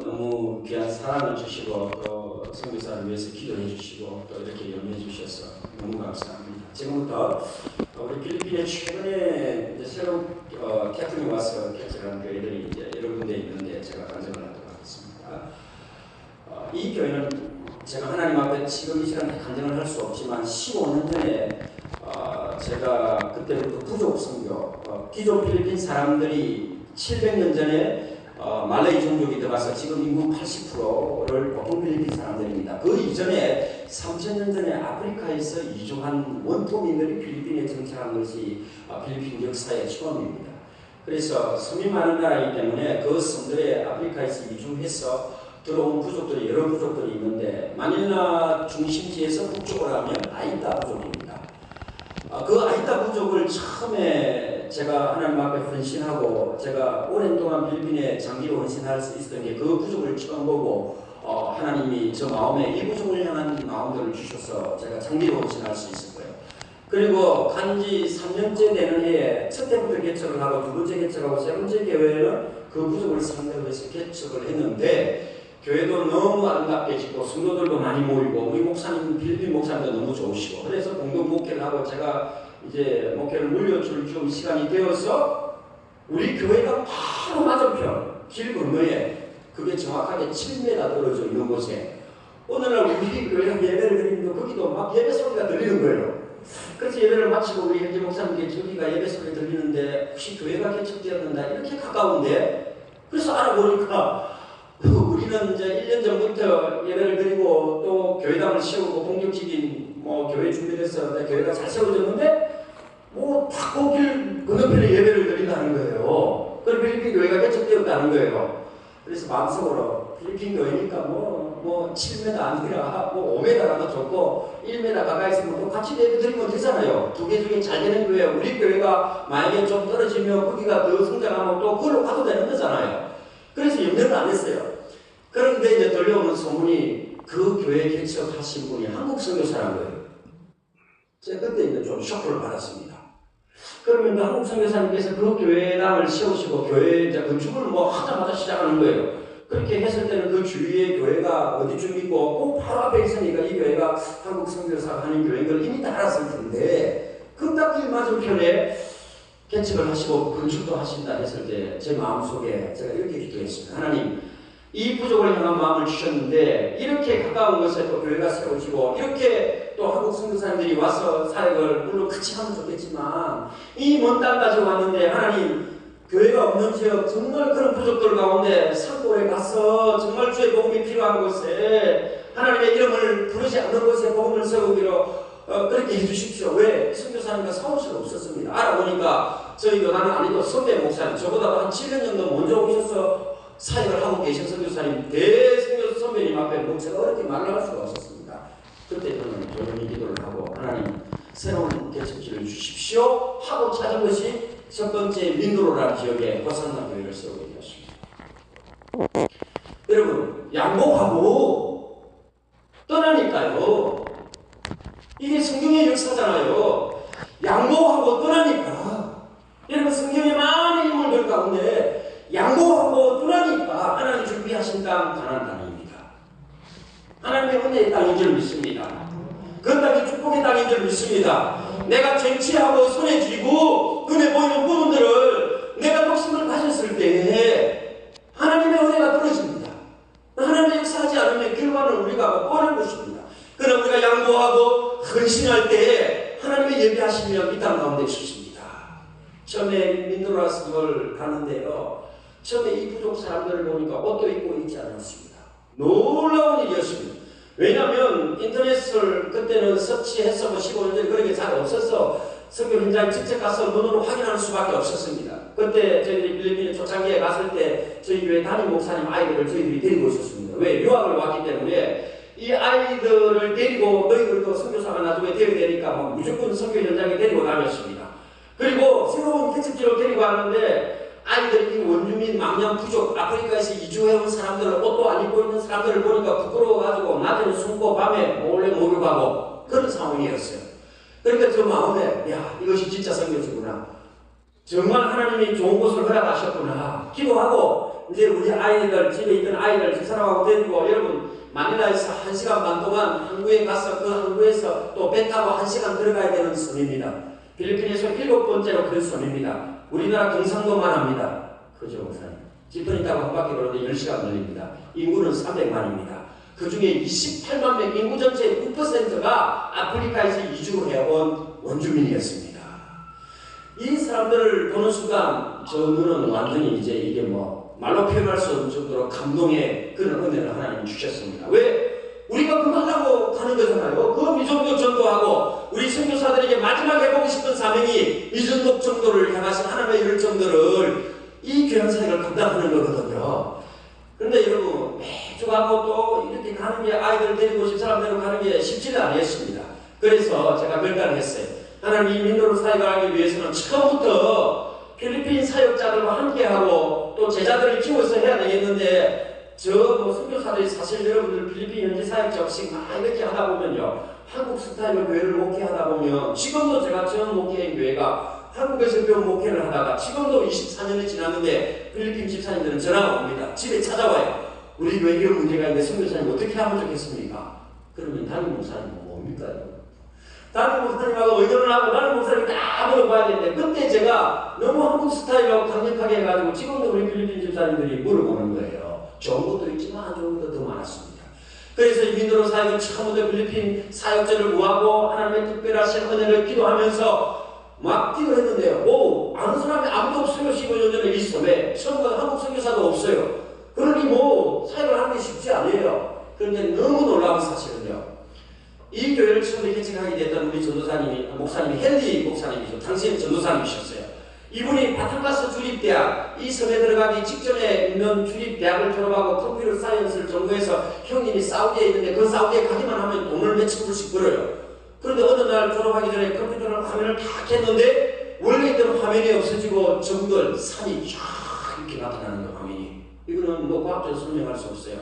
너무 귀한 사랑을 주시고 또 선교사를 위해서 기도해 주시고 또 이렇게 염려해 주셔서 너무 감사합니다. 지금부터 우리 필리핀에 최근에 이제 새로운 태풍이 와서 개척한 교회들이 이제 여러 군데 있는데 제가 간증을 하도록 하겠습니다. 이 교회는 제가 하나님 앞에 지금 이 시간에 간증을 할 수 없지만 15년 전에 제가 그때부터 부족 선교, 기존 필리핀 사람들이 700년 전에 말레이 종족이 들어가서 지금 인구 80%를 보통 필리핀 사람들입니다. 그 이전에 3000년 전에 아프리카에서 이주한 원토민들이 필리핀에 정착한 것이 필리핀 역사의 처음입니다. 그래서 섬이 많은 나라이기 때문에 그 섬들에 아프리카에서 이주해서 들어온 부족들이 여러 부족들이 있는데 마닐라 중심지에서 북쪽으로 가면 아이타 부족입니다. 그 아이타 부족을 처음에 제가 하나님 앞에 헌신하고 제가 오랜 동안 필리핀에 장기로 헌신할 수 있었던 게 그 부족을 처음 보고 하나님이 저 마음에 이 부족을 향한 마음들을 주셔서 제가 장기로 헌신할 수 있을 거예요. 그리고 간지 3년째 되는 해에 첫 해부터 개척을 하고 두 번째 개척하고 세 번째 교회는 그 부족을 상대로 해서 개척을 했는데 교회도 너무 아름답게 짓고 성도들도 많이 모이고 우리 목사님 필리핀 목사님도 너무 좋으시고 그래서 공동 목회를 하고 제가 이제 목회를 물려줄 좀 시간이 되어서 우리 교회가 바로 맞은편 길 건너에 그게 정확하게 7m 떨어져 있는 곳에 어느 날 우리 교회가 예배를 드리는데 거기도 막 예배 소리가 들리는 거예요. 그래서 예배를 마치고 우리 현지 목사님께 저기가 예배 소리 들리는데 혹시 교회가 개척되었는다 이렇게 가까운데 그래서 알아보니까 우리는 이제 1년 전부터 예배를 드리고 또 교회당을 세우고 본격적인 교회 준비돼서 교회가 잘 세워졌는데 탁 길 건너편에 예배를 드린다는 거예요. 그럼 필리핀 교회가 개척되었다는 거예요. 그래서 마음속으로 필리핀 교회니까 7m 아니라 5m가 좋고 1m 가까이 있으면 똑같이 예배 드리면 되잖아요. 두 개 중에 잘 되는 교회 우리 교회가 만약에 좀 떨어지면 거기가 더 성장하면 또 그걸로 가도 되는 거잖아요. 그래서 염려를 안 했어요. 그런데 이제 들려오는 소문이 그 교회 개척하신 분이 한국 선교사라는 거예요. 제가 그때 이제 좀 쇼크를 받았습니다. 그러면 한국 선교사님께서 그 교회당을 세우시고 교회 이제 건축을 하자마자 시작하는 거예요. 그렇게 했을 때는 그 주위에 교회가 어디쯤 있고 꼭 바로 앞에 있으니까 이 교회가 한국 선교사가 하는 교회인 걸 이미 다 알았을 텐데 그 딱 길 맞은편에 개척을 하시고 건축도 하신다 했을 때 제 마음속에 제가 이렇게 기도했습니다. 하나님 이 부족을 향한 마음을 주셨는데 이렇게 가까운 곳에 또 교회가 세워지고 이렇게 또 한국 선교사님들이 와서 사역을 물론 같이 하면 좋겠지만 이 먼 땅까지 왔는데 하나님 교회가 없는 지역 정말 그런 부족들 가운데 산골에 가서 정말 주의 복음이 필요한 곳에 하나님의 이름을 부르지 않는 곳에 복음을 세우기로 그렇게 해주십시오. 왜? 선교사님과 싸울 수가 없었습니다. 알아보니까 저희 교단은 아니고 선배 목사님 저보다 한 7년 정도 먼저 오셔서 사역을 하고 계신 선교사님 대선교 선배님 앞에 제가 어렵게 말을 할 수가 없었습니다. 그때 저는 조용히 기도를 하고 하나님 새로운 개척지를 주십시오 하고 찾은 것이 첫 번째 민도로라는 지역에 호산나 교회를 세우게 되었습니다. 여러분 양보하고 떠나니까요. 이게 성경의 역사잖아요. 양보하고 떠나니까 여러분 성경에 많은 인물들 가운데 양보하고 떠나니까 하나님 준비하신 땅 가나안 땅입니다. 하나님의 은혜의 땅인 줄 믿습니다. 그 땅이 축복의 땅인 줄 믿습니다. 내가 쟁취하고 손에 쥐고 눈에 보이는 부분들을 내가 욕심을 가졌을 때 하나님의 은혜가 떨어집니다. 하나님의 역사하지 않으면 결과는 우리가 뻔한 것입니다. 그러나 우리가 양보하고 헌신할 때 하나님의 예배하시며 이 땅 가운데 있으십니다. 처음에 민도라스를 가는데요. 처음에 이 부족 사람들을 보니까 옷도 입고 있지 않았습니다. 놀라운 일이었습니다. 왜냐하면 인터넷을 그때는 서치해서 15년 전에 그런 게 잘 없어서 선교 현장에 직접 가서 눈으로 확인하는 수밖에 없었습니다. 그때 저희들이 필리핀에 초창기에 갔을 때 저희 교회 담임 목사님 아이들을 저희들이 데리고 있었습니다. 왜? 유학을 왔기 때문에 이 아이들을 데리고 너희들도 선교사가 나중에 되어야 되니까 무조건 선교 현장에 데리고 다녔습니다. 그리고 새로운 개척지로 데리고 왔는데 아이들이 원주민 망냥 부족 아프리카에서 이주해온 사람들을 옷도 안 입고 있는 사람들을 보니까 부끄러워가지고 낮에는 숨고 밤에 몰래 목욕하고 그런 상황이었어요. 그러니까 저 마음에 야 이것이 진짜 선교지구나. 정말 하나님이 좋은 곳을 허락하셨구나. 기도하고 이제 우리 아이들, 집에 있던 아이들 집사람하고 데리고 여러분 마닐라에서 1시간 반 동안 항구에 가서 그 항구에서 또 배 타고 1시간 들어가야 되는 섬입니다. 필리핀에서 7번째로 큰 섬입니다. 우리나라 경상도만 합니다. 그죠, 목사님? 지퍼니 타고 한 바퀴 돌는데 10시간 걸립니다. 인구는 300만입니다. 그 중에 28만 명, 인구 전체의 9%가 아프리카에서 이주를 해온 원주민이었습니다. 이 사람들을 보는 순간 저 눈은 완전히 이제 이게 뭐 말로 표현할 수 없는 정도로 감동의 그런 은혜를 하나님 주셨습니다. 왜? 우리가 그거 하려고 가는 거잖아요. 그 미전독 전도하고 우리 선교사들에게 마지막 해보고 싶은 사명이 미전독 전도를 향하신 하나님의 이룰 정도를 이 귀한 사역을 감당하는 거거든요. 그런데 여러분 매주 가고 또 이렇게 가는 게 아이들 데리고 집사람대로 가는 게 쉽지는 않았습니다. 그래서 제가 결단했어요. 하나님 이 민도를 사역하기 위해서는 처음부터 필리핀 사역자들과 함께하고 또 제자들을 키워서 해야 되겠는데 뭐 선교사들이 사실 여러분들 필리핀 현지 사역자 없이 막 이렇게 하다 보면요. 한국 스타일로 교회를 목회하다 보면 지금도 제가 처음 목회한 교회가 한국에서 배운 목회를 하다가 지금도 24년이 지났는데 필리핀 집사님들은 전화가 옵니다. 집에 찾아와요. 우리 교회 이런 문제가 있는데 선교사님 어떻게 하면 좋겠습니까? 그러면 담임 목사님 뭡니까? 담임 목사님하고 의논을 하고 담임 목사님이 다 물어봐야 되는데 그때 제가 너무 한국 스타일로 강력하게 해가지고 지금도 우리 필리핀 집사님들이 물어보는 거예요. 좋은 것도 있지만 안 좋은 것도 더 많았습니다. 그래서 이 민도로 사역을 처음부터 필리핀 사역자를 구하고 하나님의 특별하신 은혜를 기도하면서 막 기도했는데요. 오, 아는 사람이 아무도 없어요. 15년 전에 이 섬에 처음부터 한국 선교사도 없어요. 그러니 뭐 사역을 하는 게 쉽지 않아요. 그런데 너무 놀라운 사실은요. 이 교회를 처음에 개척하게 됐던 우리 전도사님이 목사님이 헨리 목사님이죠. 당시에는 전도사님이셨어요. 이분이 바탕가스 주립대학 이 섬에 들어가기 직전에 있는 주립대학을 졸업하고 컴퓨터 사이언스를 전공해서 형님이 사우디에 있는데 그 사우디에 가기만 하면 돈을 몇천 불씩 벌어요. 그런데 어느 날 졸업하기 전에 컴퓨터랑 화면을 다 켰는데 원래 있던 화면이 없어지고 정글 산이 쫙 이렇게 나타나는 거 화면이. 이거는 뭐 과학적으로 설명할 수 없어요.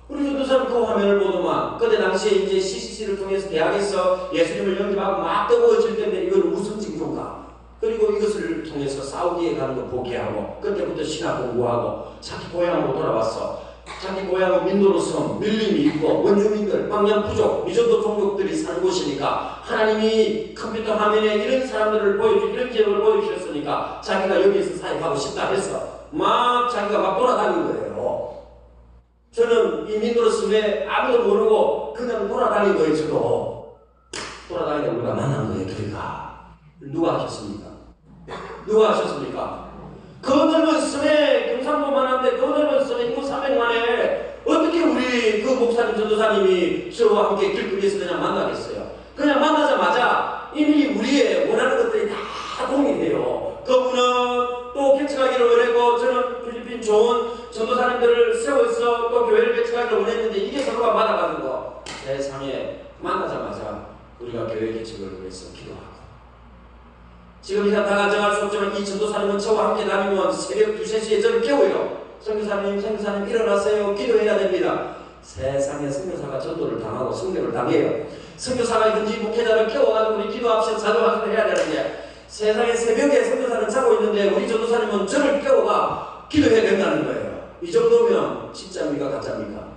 우리 전도사는 그 화면을 보더만 그때 당시에 이제 CCC를 통해서 대학에서 예수님을 영접하고 막 뜨거워질 때인데 이건 무슨 징조인가? 그리고 이것을 통해서 사우디에 가는 거 보게 하고 그때부터 신학 공부하고 자기 고향으로 돌아왔어. 자기 고향은 민도로 섬, 밀림이 있고 원주민들, 방양 부족, 미전도 종족들이 사는 곳이니까 하나님이 컴퓨터 화면에 이런 사람들을 이런 기업을 보여주셨으니까 자기가 여기에서 사역하고 싶다 해서 막 자기가 막 돌아다닌 거예요. 저는 이 민도로 섬에 아무도 모르고 그냥 돌아다닌 거예요. 저도 돌아다니다 우리가 만난 거예요. 저희가 누가 하셨습니까? 누가 하셨습니까? 그 넓은 섬에 경상도만 한데 그 넓은 섬에 인구 300만에 어떻게 우리 그 목사님 전도사님이 저와 함께 길거리에서 그냥 만나겠어요? 그냥 만나자마자 이미 우리의 원하는 것들이 다 동의돼요. 그분은 또 개척하기를 원했고 저는 필리핀 좋은 전도사님들을 세워서 또 교회를 개척하기를 원했는데 이게 서로가 맞아가는 거. 세상에 만나자마자 우리가 교회 개척을 위해서 기도하고 지금 이 상태가 정할 수 없지만 이 전도사님은 저와 함께 다니면 새벽 2, 3시에 저를 깨워요. 선교사님 일어나세요. 기도해야 됩니다. 세상에 선교사가 전도를 당하고 순교를 당해요. 선교사가 현지 목회자를 깨워가지고 우리 기도합시다. 자동학습을 해야 되는데 세상에 새벽에 선교사는 자고 있는데 우리 전도사님은 저를 깨워가 기도해야 된다는 거예요. 이 정도면 진짜입니까 가짜입니까?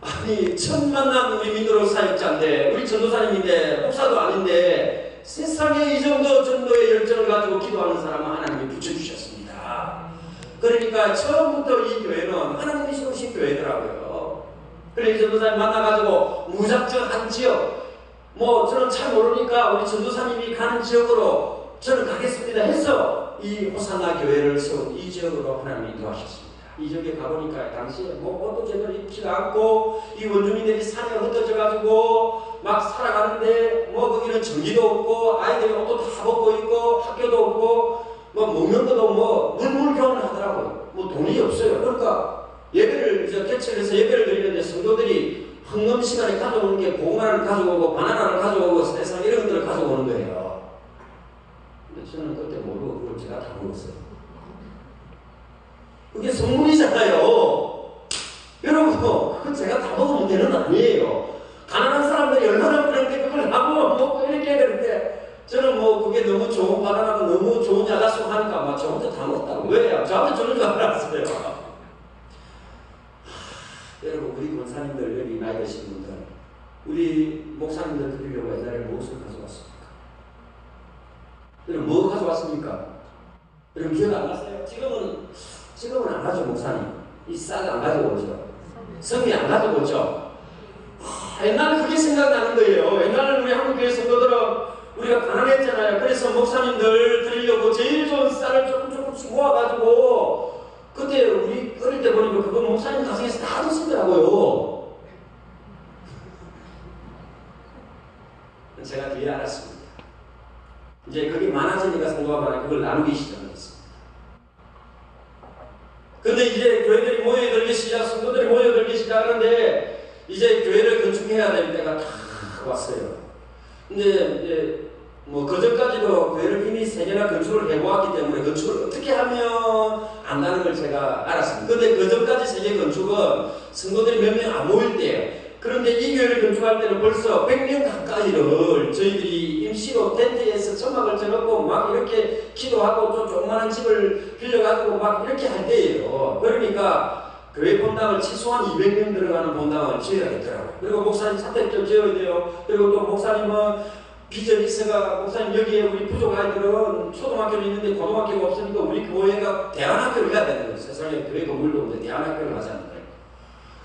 아니 처음 만난 우리 민도로 사역자인데 우리 전도사님인데 목사도 아닌데 세상에 이 정도 전도의 열정을 가지고 기도하는 사람은 하나님이 붙여주셨습니다. 그러니까 처음부터 이 교회는 하나님이 세우신 교회더라고요. 그래 이 전도사님 만나가지고 무작정 한 지역 뭐 저는 잘 모르니까 우리 전도사님이 가는 지역으로 저는 가겠습니다 해서 이 호산나 교회를 세운 이 지역으로 하나님이 인도하셨습니다. 이 지역에 가보니까 당시에 뭐 옷도 제대로 입지도 않고 이 원주민들이 산에 흩어져가지고 막 살아가는데 뭐 거기는 전기도 없고 아이들이 옷도 다 벗고 있고 학교도 없고 뭐 먹는 것도 뭐 물물교환을 하더라고요. 뭐 돈이 없어요. 그러니까 예배를 개척해서 예배를 드리는데 성도들이 헌금 시간에 가져오는 게 고구마를 가져오고 바나나를 가져오고 세상 이런 것들을 가져오는 거예요. 근데 저는 그때 모르고 그걸 제가 다 먹었어요. 그게 선물이잖아요. 여러분, 그건 제가 다 먹으면 되는 거 아니에요. 가난한 사람들이 얼마나 그런데 그걸 하고 먹고 이렇게 해야 되는데 저는 뭐 그게 너무 좋은 바나나고 너무 여러분 우리 권사님들 여기 나이 드신 분들 우리 목사님들 드리려고 옛날에 무엇을 가져왔습니까? 여러분 뭐 가져왔습니까? 여러분 기억 안 나세요? 지금은 안 가져 목사님 이 쌀 안 가져오죠. 성이 안 가져오죠. 옛날에 그게 생각나는 거예요. 옛날에 우리 한국교회 성도들은 우리가 가난했잖아요. 그래서 목사님들 드리려고 제일 좋은 쌀을 조금씩 모아가지고 그때 우리 어릴 때 보니까 그거 목사님 가정에서 다 드시더라고요. 제가 뒤에 알았습니다. 이제 그게 많아지니까 성도가 많아 그걸 나누기 시작했습니다. 근데 이제 교회들이 모여들기 시작, 성도들이 모여들기 시작하는데 이제 교회를 건축해야 될 때가 다 왔어요. 근데 이제 뭐 그전까지도 교회를 이미 3개나 건축을 해보았기 때문에 건축을 어떻게 하면 안다는 걸 제가 알았습니다. 근데 그전까지 3개 건축은 성도들이 몇 명 안 모일 때예요. 그런데 이 교회를 건축할 때는 벌써 100명 가까이를 저희들이 임시로 텐트에서 천막을 쳐놓고 막 이렇게 기도하고 좀 조그마한 집을 빌려가지고 막 이렇게 할 때예요. 그러니까 교회 본당을 최소한 200명 들어가는 본당을 지어야겠더라고요. 그리고 목사님 사택도 지어야 돼요. 그리고 또 목사님은 비전이 있어가 목사님 여기에 우리 부족 아이들은 초등학교는 있는데 고등학교가 없으니까 우리 교회가 대안학교를 해야 되는 거예요. 세상에 교회 건물도 없는데 대안학교를 하자는 거예요.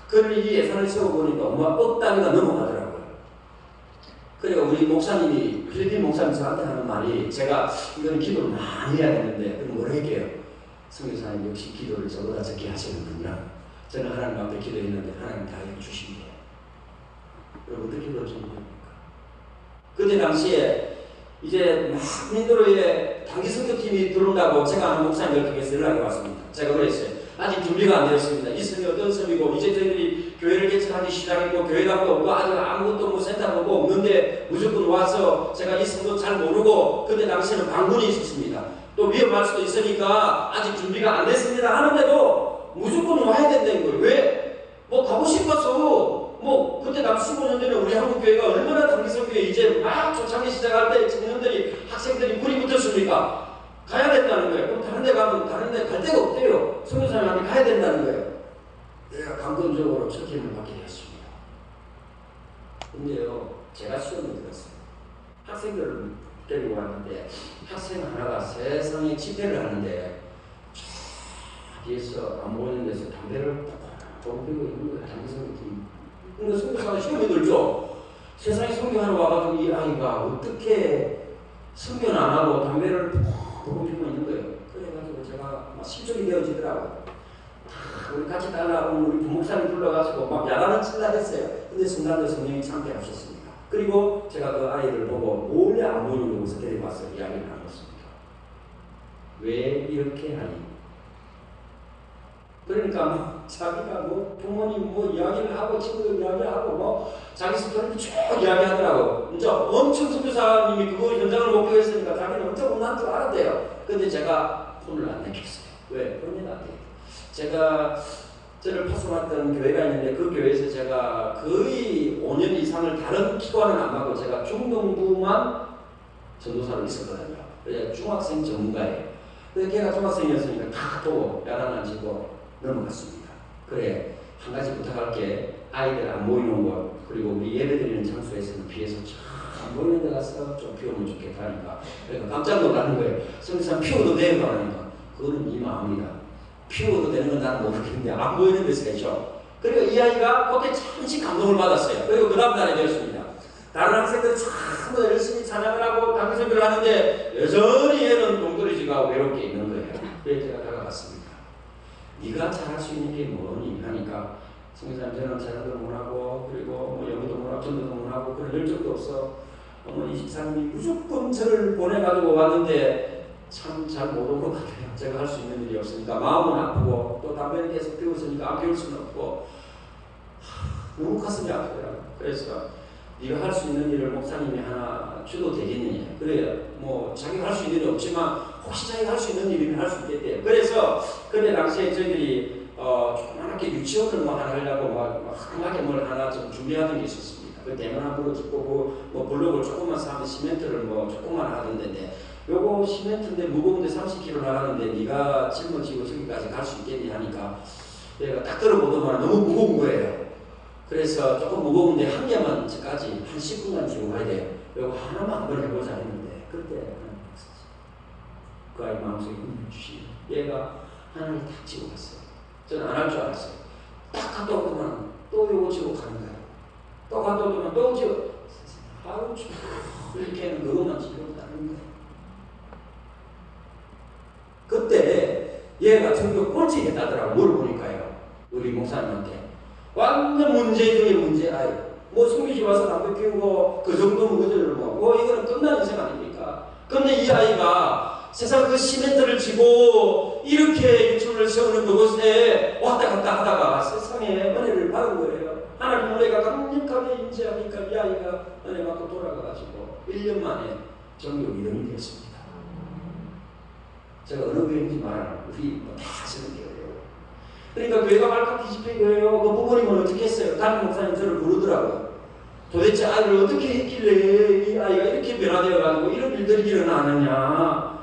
그러니 이 예산을 세워보니까 억 단위가 넘어가더라고요. 그러니까 우리 목사님이 필리핀 목사님 저한테 하는 말이 제가 이거는 기도를 많이 해야 되는데 그럼 뭘 할게요? 선교사님 역시 기도를 저보다 적게 하시는군요. 저는 하나님 앞에 기도했는데 하나님 다 해주십니다. 여러분 어떻게 기도하십니까? 그때 당시에 이제 막 민도로에 단기 선교팀이 들어온다고 제가 아는 목사님들 통해서 연락이 왔습니다. 제가 그랬어요. 아직 준비가 안 되었습니다. 이 섬이 어떤 섬이고 이제 저희들이 교회를 개척하기 시작했고 교회당도 없고 아직 아무것도 뭐 센터도 없는데 무조건 와서 제가 이 섬도 잘 모르고 그때 당시에는 방문이 있었습니다. 또 위험할 수도 있으니까 아직 준비가 안 됐습니다 하는데도 무조건 와야 된다는 거예요. 왜? 뭐 가고 싶어서 뭐 그때 당시 15년 전에 우리 한국교회가 얼마나 단기성교회 이제 막 초창기 시작할 때 청년들이 학생들이 불이 붙었습니까? 가야 된다는 거예요. 그럼 다른 데 가면 다른 데 갈 데가 없대요. 선교사님한테 가야 된다는 거예요. 내가 감동적으로 첫 힘을 받게 되었습니다. 근데요, 제가 시험을 들었어요. 학생들을 데리고 왔는데 학생 하나가 세상에 집회를 하는데 뒤에서 안 보이는 데서 담배를 좀 피고 있는 거예요. 단기성교팀. 근데 선교사가 시험이 들죠. 세상에 선교하러 와가지고 이 아이가 어떻게 선교는 안 하고 담배를 보고 피고 있는 거예요. 그래가지고 제가 막 실족이 되어지더라고요. 우리 같이 따라온 우리 부목사님 불러가지고 막 야단을 칠라 했어요. 근데 순간도 성령이 참여하셨습니다. 그리고 제가 그 아이를 보고 몰래 안 보이는 곳에서 데리고 와서 이야기를 나눴습니다. 왜 이렇게 하니? 그러니까 뭐 자기가 뭐 부모님 뭐 이야기를 하고 친구들 이야기하고 뭐 자기 스토리를 쭉 이야기하더라고요. 이제 엄청 선교사님이 그거 현장을 목격했으니까 자기는 엄청 혼난 줄 알았대요. 근데 제가 혼을 안 내겠어요. 왜? 그런 일 안 돼요. 제가 저를 파송했던 교회가 있는데 그 교회에서 제가 거의 5년 이상을 다른 기관은 안 가고 제가 중동부만 전도사로 있었거든요. 그래서 중학생 전문가예요. 근데 걔가 중학생이었으니까 다 보고 야단 안 치고 넘어갔습니다. 그래 한 가지 부탁할게. 아이들 안 보이는 곳 그리고 우리 예배드리는 장소에서는 비해서 안 보이는 데 가서 좀 피우면 좋겠다 하니까 그러니까 깜짝 놀라는 거예요. 성교사 피워도 돼요? 하니까 그거는 네 마음이다. 피워도 되는 건 나는 모르겠는데 안 보이는 데서 있죠. 그리고 이 아이가 그때 잠시 감동을 받았어요. 그리고 그 다음 날에 되었습니다. 다른 학생들은 전부 열심히 찬양을 하고 단기선교를 하는데 여전히 얘는 동떨어지가 외롭게 있는 거예요. 그래서 제가 다가갔습니다. 네가 잘할 수 있는 게 뭐니? 하니까 성교사님 저는 찬양도 못하고 그리고 뭐 영어도 못하고 전도도 못하고 그런 열정도 없어. 어머니 집사님이 무조건 저를 보내가지고 왔는데 참 잘 못 온 것 같아요. 제가 할 수 있는 일이 없으니까 마음은 아프고 또 담배를 계속 피웠으니까 안 피울 수는 없고 너무 가슴이 아프더라고요. 그래서 네가 할 수 있는 일을 목사님이 하나 줘도 되겠느냐. 그래요. 뭐 자기가 할 수 있는 일이 없지만 혹시 자기가 할 수 있는 일이면 할 수 있겠대요. 그래서 그때 당시에 저희들이 조그맣게 유치원을 뭐 하나 하려고 막 험하게 뭘 하나 좀 준비하던 게 있었습니다. 그 대문함으로 짓고 뭐 블록을 조금만 사면 시멘트를 뭐 조금만 하던데 요거 시멘트인데 무거운데 30kg 나가는데 네가 짊어지고 저기까지 갈 수 있겠니 하니까 내가 딱 들어보더만 너무 무거운 거예요. 그래서 조금 무거운데 한 개만까지 한 10분간 지고 가야 돼요. 이거 하나만 한번 해보자 했는데 그때 그 아이 마음속에 힘을 주시고 얘가 하나를 딱 지고 갔어요. 저는 안 할 줄 알았어요. 딱 갔다 오더만 또 요거 지고 가는 거예요. 또 갔다 오더만 또 지고 하루 쭉 이렇게 그것만 지고 가는 거예요. 그때 얘가 전교 꼴찌했다더라고. 물어보니까요. 우리 목사님한테 완전 문제 중에 문제 아이. 뭐 승민씨 와서 담배 피우고 그 정도면 그대로 뭐 이거는 끝난 인생 아닙니까? 근데 이 아이가 세상 그 시멘트를 지고 이렇게 유치원을 세우는 그곳에 왔다 갔다 하다가 세상에 은혜를 받은 거예요. 하나님 은혜가 강력하게 임재하니까 이 아이가 은혜 받고 돌아가가지고 1년 만에 전교 2등이 되었습니다. 제가 어느 교회인지 말하는 우리 다 아시는 교회예요. 그러니까 교회가 발칵 뒤집힌 거예요. 그 부모님은 어떻게 했어요? 담임 목사님 저를 부르더라고요. 도대체 아이를 어떻게 했길래 이 아이가 이렇게 변화되어가지고 이런 일들이 일어나느냐.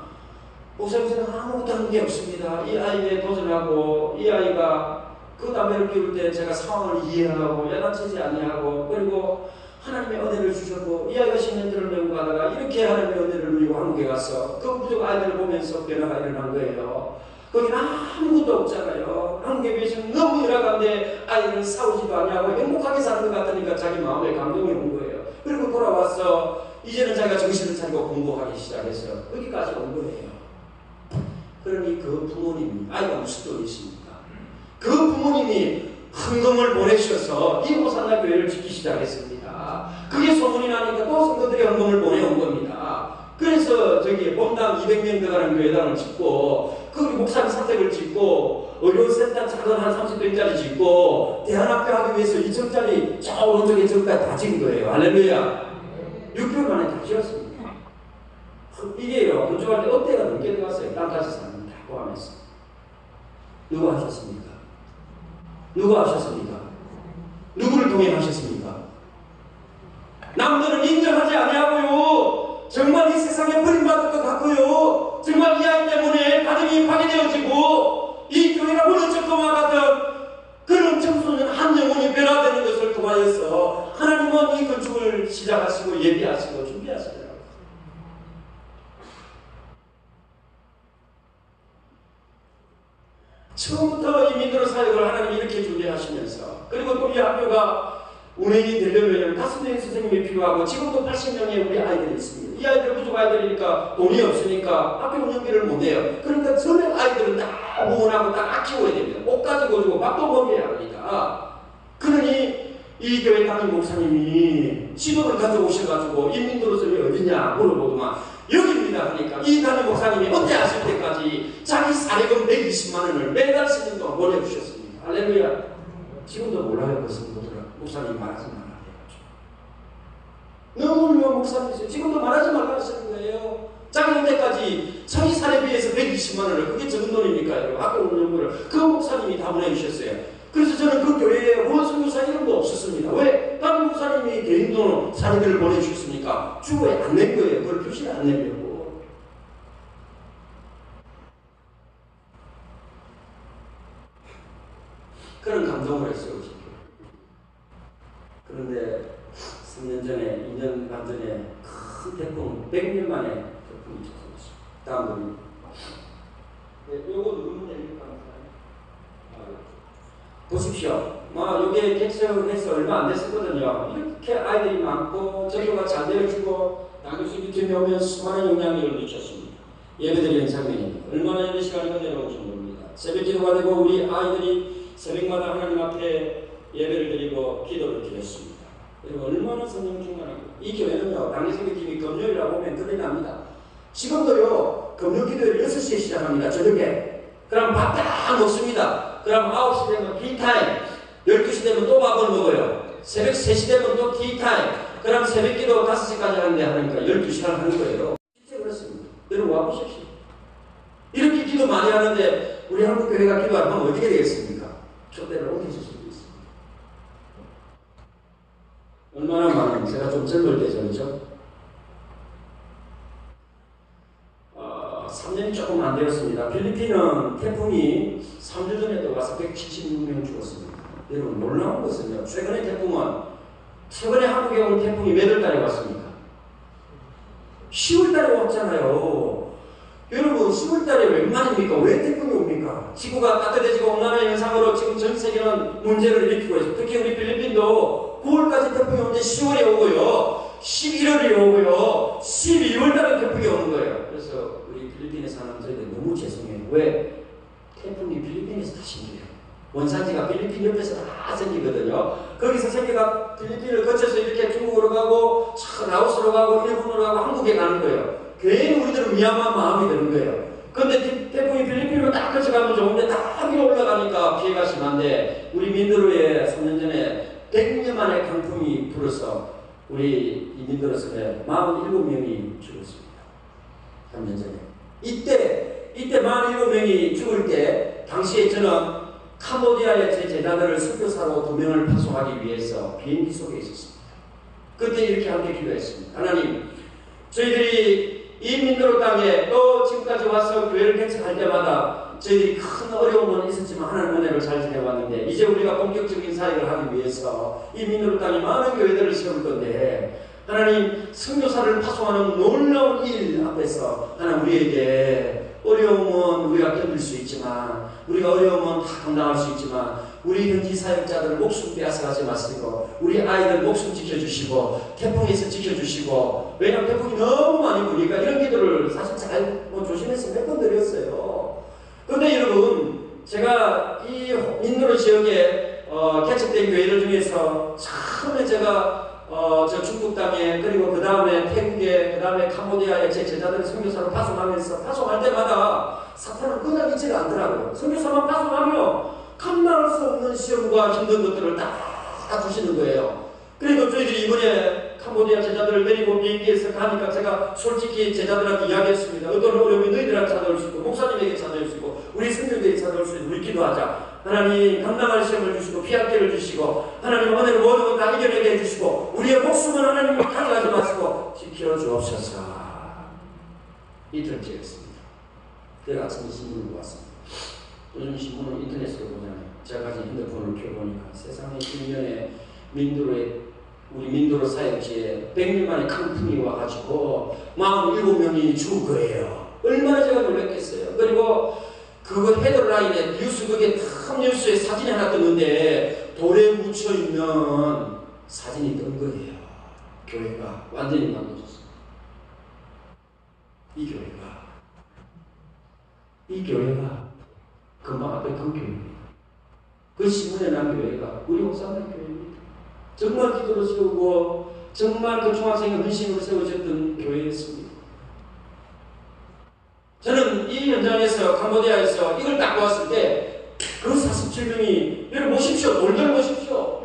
목사님은 아무것도 한 게 없습니다. 이 아이에 도전하고 이 아이가 그 담배를 피울 때 제가 상황을 이해하고 야단치지 아니하고 그리고 하나님의 은혜를 주셨고 이 아이가 시멘트를 메고 가다가 이렇게 하나님의 은혜를 누리고 한국에 가서 그 부족 아이들을 보면서 변화가 일어난 거예요. 거기는 아무것도 없잖아요. 한국에 비해서는 너무 열악한데 아이들은 싸우지도 아니하고 행복하게 사는 것 같으니까 자기 마음에 감동이 온 거예요. 그리고 돌아와서 이제는 자기가 정신을 차리고 공부하기 시작해서 여기까지 온 거예요. 그러니 그 부모님이 아이가 무슨 돈이 있습니까? 그 부모님이 헌금을 보내셔서 이 호산나 교회를 짓기 시작했습니다. 그게 소문이 나니까 또 성도들이 헌금을 보내온 겁니다. 그래서 저기 본당 200명 들어가는 교회당을 짓고 그 목사님 사택을 짓고 의료센터 작은 한 30평짜리 짓고 대안학교 하기 위해서 2층짜리 저 오른쪽에 저기까지 다 짓은 거예요. 할렐루야. 6개월 만에 다 지었습니다. 이게요. 건축할 때 억대가 넘게 들어갔어요. 땅까지 사는 다 포함해서. 누가 하셨습니까? 누가 하셨습니까? 누구를 통해 하셨습니까? 남들은 인정하지 아니하고요. 정말 이 세상에 버림받을 것 같고요. 정말 이 아이 때문에 가정이 파괴되어지고 이 교회가 무너질 것과 같은 그런 청소년 한 영혼이 변화되는 것을 통하여서 하나님은 이 건축을 시작하시고 예비하시고 준비하시더라고요. 처음부터 이 민들어 사역을 하나님이 이렇게 준비하시면서 그리고 또 이 학교가 운행이 되려면 5명의 선생님이 필요하고 지금도 80명의 우리 아이들이 있습니다. 이 아이들 부족 아이들이니까 돈이 없으니까 학교 운영비를 못 내요. 그러니까 전에 아이들은 다 후원하고 다 키워야 됩니다. 옷 가지고 주고 밥도 먹여야 하니까. 그러니 이 교회 담임 목사님이 지도를 가져오셔가지고 인민도로서이 어디냐 물어보더만 여기입니다 하니까 이 담임 목사님이 언제 하실 때까지 자기 사례금 120만 원을 매달 10년 동안 보내주셨습니다. 할렐루야. 지금도 몰라요. 그 성도들은 목사님 말하지 말라 해가지고 너무 유명한 목사님이세요. 지금도 말하지 말라 하시는 거예요. 작년 때까지 자기 사례비에서 120만 원을 그게 적은 돈입니까? 여러분 학교 운영부를 그 목사님이 다 보내주셨어요. 그래서 저는 그 교회에 후원 선교사 이름도 없었습니다. 왜? 다른 목사님이 개인 돈 사례비를 보내주셨으니까 주보에 안 낸 거예요. 그걸 표시를 안 내려고. 그런 감동을 했어요. 그런데 3년 전에, 2년 반 전에 큰 태풍, 100년 만에 태풍이 찾아왔어요. 다음 분이. 네, 요거 누르면 됩니까? 보십시오. 요게 개척해서 얼마 안 됐었거든요. 이렇게 아이들이 많고, 전도가 잘 되어주고, 당교수 밑에 오면 수많은 영향력을 미쳤습니다. 예배드리는 장면입니다. 얼마나 예배 시간이 내려온 정도입니다. 새벽 기도가 되고, 우리 아이들이 새벽마다 하나님 앞에 예배를 드리고 기도를 드렸습니다. 그리고 얼마나 성령 충만하고 이 교회는요 당대성교팀이 금요일이라고 보면 끝이 납니다. 지금도요 금요 기도를 6시에 시작합니다. 저녁에. 그럼 밥 다 먹습니다. 그럼 9시 되면 티타임, 12시 되면 또 밥을 먹어요. 새벽 3시 되면 또 티타임. 그럼 새벽 기도 5시까지 하는데 하니까 12시간 하는 거예요. 진짜 그렇습니다. 여러분 와보십시오. 이렇게 기도 많이 하는데 우리 한국교회가 기도 안 하면 어떻게 되겠습니까? 초대를 옮기실 수도 있습니다. 얼마나 많은, 제가 좀 젊을 때 전이죠. 3년이 조금 안 되었습니다. 필리핀은 태풍이 3주 전에도 와서 176명 죽었습니다. 여러분 놀라운 것은요. 최근에 한국에 온 태풍이 몇 월 달에 왔습니까? 10월 달에 왔잖아요. 여러분 10월 달에 웬 말입니까? 왜 태풍이 옵니까? 지구가 따뜻해지고 온난화 현상으로 지금 전 세계는 문제를 일으키고 있어요. 특히 우리 필리핀도 9월까지 태풍이 오는데 10월에 오고요. 11월에 오고요. 12월 달에 태풍이 오는 거예요. 그래서 우리 필리핀에 사는 저희들 너무 죄송해요. 왜? 태풍이 필리핀에서 다 생겨요. 원산지가 필리핀 옆에서 다 생기거든요. 거기서 생겨가 필리핀을 거쳐서 이렇게 중국으로 가고 라오스로 가고 일본으로 가고 한국에 가는 거예요. 괜히 우리들은 미안한 마음이 드는 거예요. 그런데 태풍이 필리핀으로 딱 거쳐가면 좋은데 딱 위로 올라가니까 피해가 심한데 우리 민도로에 3년 전에 100년 만에 강풍이 불어서 우리 이 민도로섬에 47명이 죽었습니다. 3년 전에. 이때 47명이 죽을 때 당시에 저는 캄보디아의 제 제자들을 선교사로 2명을 파송하기 위해서 비행기 속에 있었습니다. 그때 이렇게 함께 기도했습니다. 하나님, 저희들이 이 민도로 땅에 또 지금까지 와서 교회를 개척할 때마다 저희들이 큰 어려움은 있었지만 하나님 은혜를 잘 지내왔는데 이제 우리가 본격적인 사역을 하기 위해서 이 민도로 땅에 많은 교회들을 세울 건데 하나님 선교사를 파송하는 놀라운 일 앞에서 하나님 우리에게 어려움은 우리가 견딜 수 있지만 우리가 어려움은 다 감당할 수 있지만 우리 현지 사역자들 목숨 빼앗아가지 마시고 우리 아이들 목숨 지켜주시고 태풍에서 지켜주시고 왜냐하면 태풍이 너무 많이 부니까 이런 기도를 사실 잘 조심해서 몇 번 드렸어요. 그런데 여러분 제가 이 인도로 지역에 개척된 교회들 중에서 처음에 제가 저 중국 땅에 그리고 그 다음에 태국에 그 다음에 캄보디아에 제 제자들을 선교사로 파송하면서 파송할 때마다 사탄은 그냥 잊지를 않더라고요. 선교사만 파송하면 감당할 수 없는 시험과 힘든 것들을 다 주시는 거예요. 그리고 저희들이 이번에 캄보디아 제자들을 데리고 비행기에서 가니까 제가 솔직히 제자들한테 이야기했습니다. 어떤 어려움이 너희들한테 찾아올 수 있고 목사님에게 찾아올 수 있고 우리 성도들에게 찾아올 수 있고 우리 기도하자. 하나님 감당할 시험을 주시고 피할 길을 주시고 하나님 은혜를 모든 것 다 이겨내게 해주시고 우리의 목숨은 하나님 가져가지 마시고 지켜주옵소서. 이틀째였습니다. 내가 아침에 신문을 보았습니다. 요즘 신문을 인터넷으로 보잖아요. 제가 가진 핸드폰을 켜보니까 세상에 1년에 우리 민도로 사역지에 100년 만에 강풍이 와가지고 47명이 죽은 거예요. 얼마나 제가 놀랐겠어요. 그리고 그거 헤드라인에 뉴스 그게 큰 뉴스에 사진이 하나 떴는데 돌에 묻혀있는 사진이 뜬 거예요. 교회가 완전히 망가졌어요. 이 교회가 금방 앞에 그 교회입니다. 그 신문에 난 교회가 우리 목사님 교회입니다. 정말 기도로 세우고 정말 그 중학생의 헌신으로 세워졌던 교회였습니다. 저는 이 현장에서 캄보디아에서 이걸 딱 보았을 때 그 47명이 여러분 보십시오. 돌들 보십시오.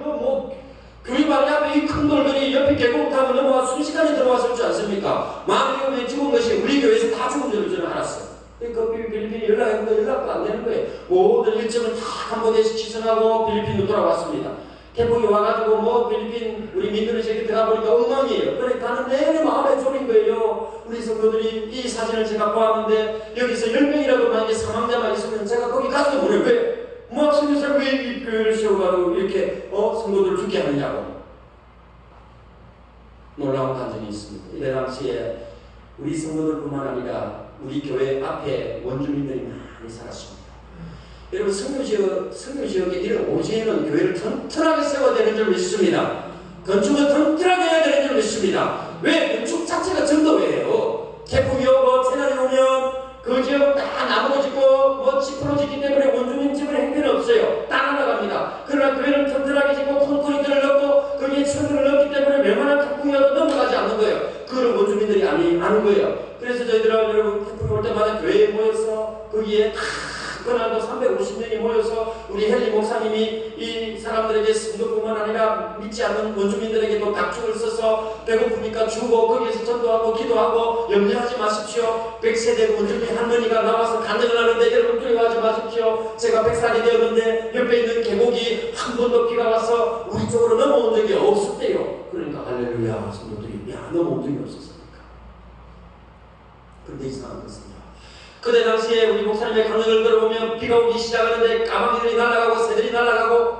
교회 바로 앞에 이 큰 돌들이 옆에 계곡 타고 넘어와 순식간에 들어왔을 줄 않습니까? 47명이 죽은 것이 우리 교회에서 다 죽은 줄을 저는 알았어요. 그 필리핀이 연락했는데 연락도 안 되는 거예요. 모든 일정은 다 캄보디아에서 취소하고 필리핀으로 돌아왔습니다. 태풍이 와가지고 필리핀 우리 민도네시아에 들어가 보니까 엉망이에요. 그러니까 나는 내내 마음에 졸인 거예요. 우리 성도들이 이 사진을 제가 보았는데 여기서 10명이라도 만약에 사망자만 있으면 제가 거기 가서 물어요. 왜? 선교사를 왜 이 교회를 세워가지고 이렇게 성도들을 죽게 하느냐고. 놀라운 단정이 있습니다. 이때 당시에 우리 성도들뿐만 아니라 우리 교회 앞에 원주민들이 많이 살았습니다. 여러분 선교지역에 이런 오지에는 교회를 튼튼하게 세워야 되는 줄 믿습니다. 건축은 튼튼하게 해야 되는 줄 믿습니다. 왜? 건축 자체가 전도회예요. 태풍이 오고 재난이 오면 그 지역은 다 나무로 짓고 짚으로 짓기 때문에 원주민 집을 행편이 없어요. 땅 하나 갑니다. 그러나 교회는 튼튼하게 짓고 콘크리트를 넣고 거기에 철근을 넣기 때문에 웬만한 태풍이 와도 넘어가지 않는 거예요. 그걸 원주민들이 아는 거예요. 그래서 저희들은 여러분 태풍이 올 때마다 교회에 모여서 거기에 그날도 350명이 모여서 우리 헨리 목사님이 이 사람들에게 성도뿐만 아니라 믿지 않는 원주민들에게도 닭죽을 써서 배고프니까 주고 거기에서 전도하고 기도하고 염려하지 마십시오. 100세대 원주민 할머니가 나와서 간증을 하는데 여러분 두려워하지 마십시오. 제가 100살이 되었는데 옆에 있는 계곡이 한 번도 비가 와서 우리 쪽으로 넘어온 적이 없었대요. 그러니까 할렐루야 성도들이 넘어온 적이 없었습니까? 그런데 이상한 것은 그때 당시에 우리 목사님의 강연을 들어보면 비가 오기 시작하는데 까마귀들이 날아가고 새들이 날아가고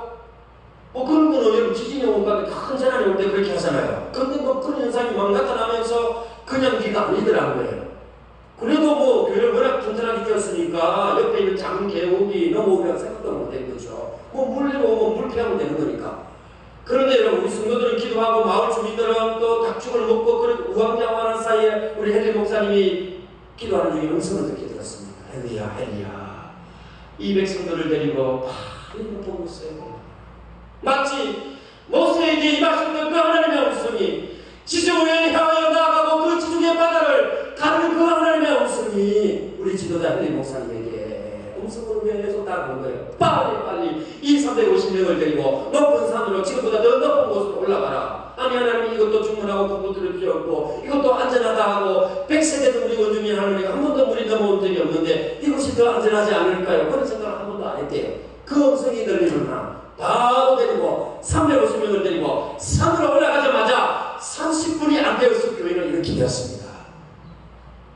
가운데 큰 재난이 올 때 그렇게 하잖아요. 근데 뭐 그런 현상이 막 나타나면서 그냥 비가 아니더라고요. 그래도 뭐 교회를 워낙 튼튼하게 지었으니까 옆에 있는 작은 계곡이 넘어오면 생각도 못된 거죠. 뭐 물리고 오면 물 피하면 되는 거니까. 그런데 여러분, 우리 성도들은 기도하고 마을 주민들은 또 닭죽을 먹고 그렇게 우왕좌왕하는 사이에 우리 헨리 목사님이 기도하는 중에 음성을 듣게 들었습니다. 헨리야, 헨리야, 200성도를 데리고 바로 보고 있어요. 마치 모세에게 임하셨던 그 하나님의 음성이 지중 위에 향하여 나아가고 그 지중해 바다를 가르는 그 하나님의 음성이 우리 지도자 헨리 목사님에게 음성으로 계속 따라오는 거예요. 빨리 이 350명을 데리고 높은 산으로, 지금보다 더 높은 곳으로 올라가라. 아니, 하나님 이것도 충분하고 그것들을 필요 없고 이것도 안전하다 하고 100세대도 우리 원주민 하나님이 한 번도 물이 넘어온 적이 없는데 이것이 더 안전하지 않을까요? 그런 생각을 한 번도 안 했대요. 그 음성이 들리는 한 바로 데리고 350명을 데리고 산으로 올라가자마자 30분이 안 되었을 교회는 이렇게 되었습니다.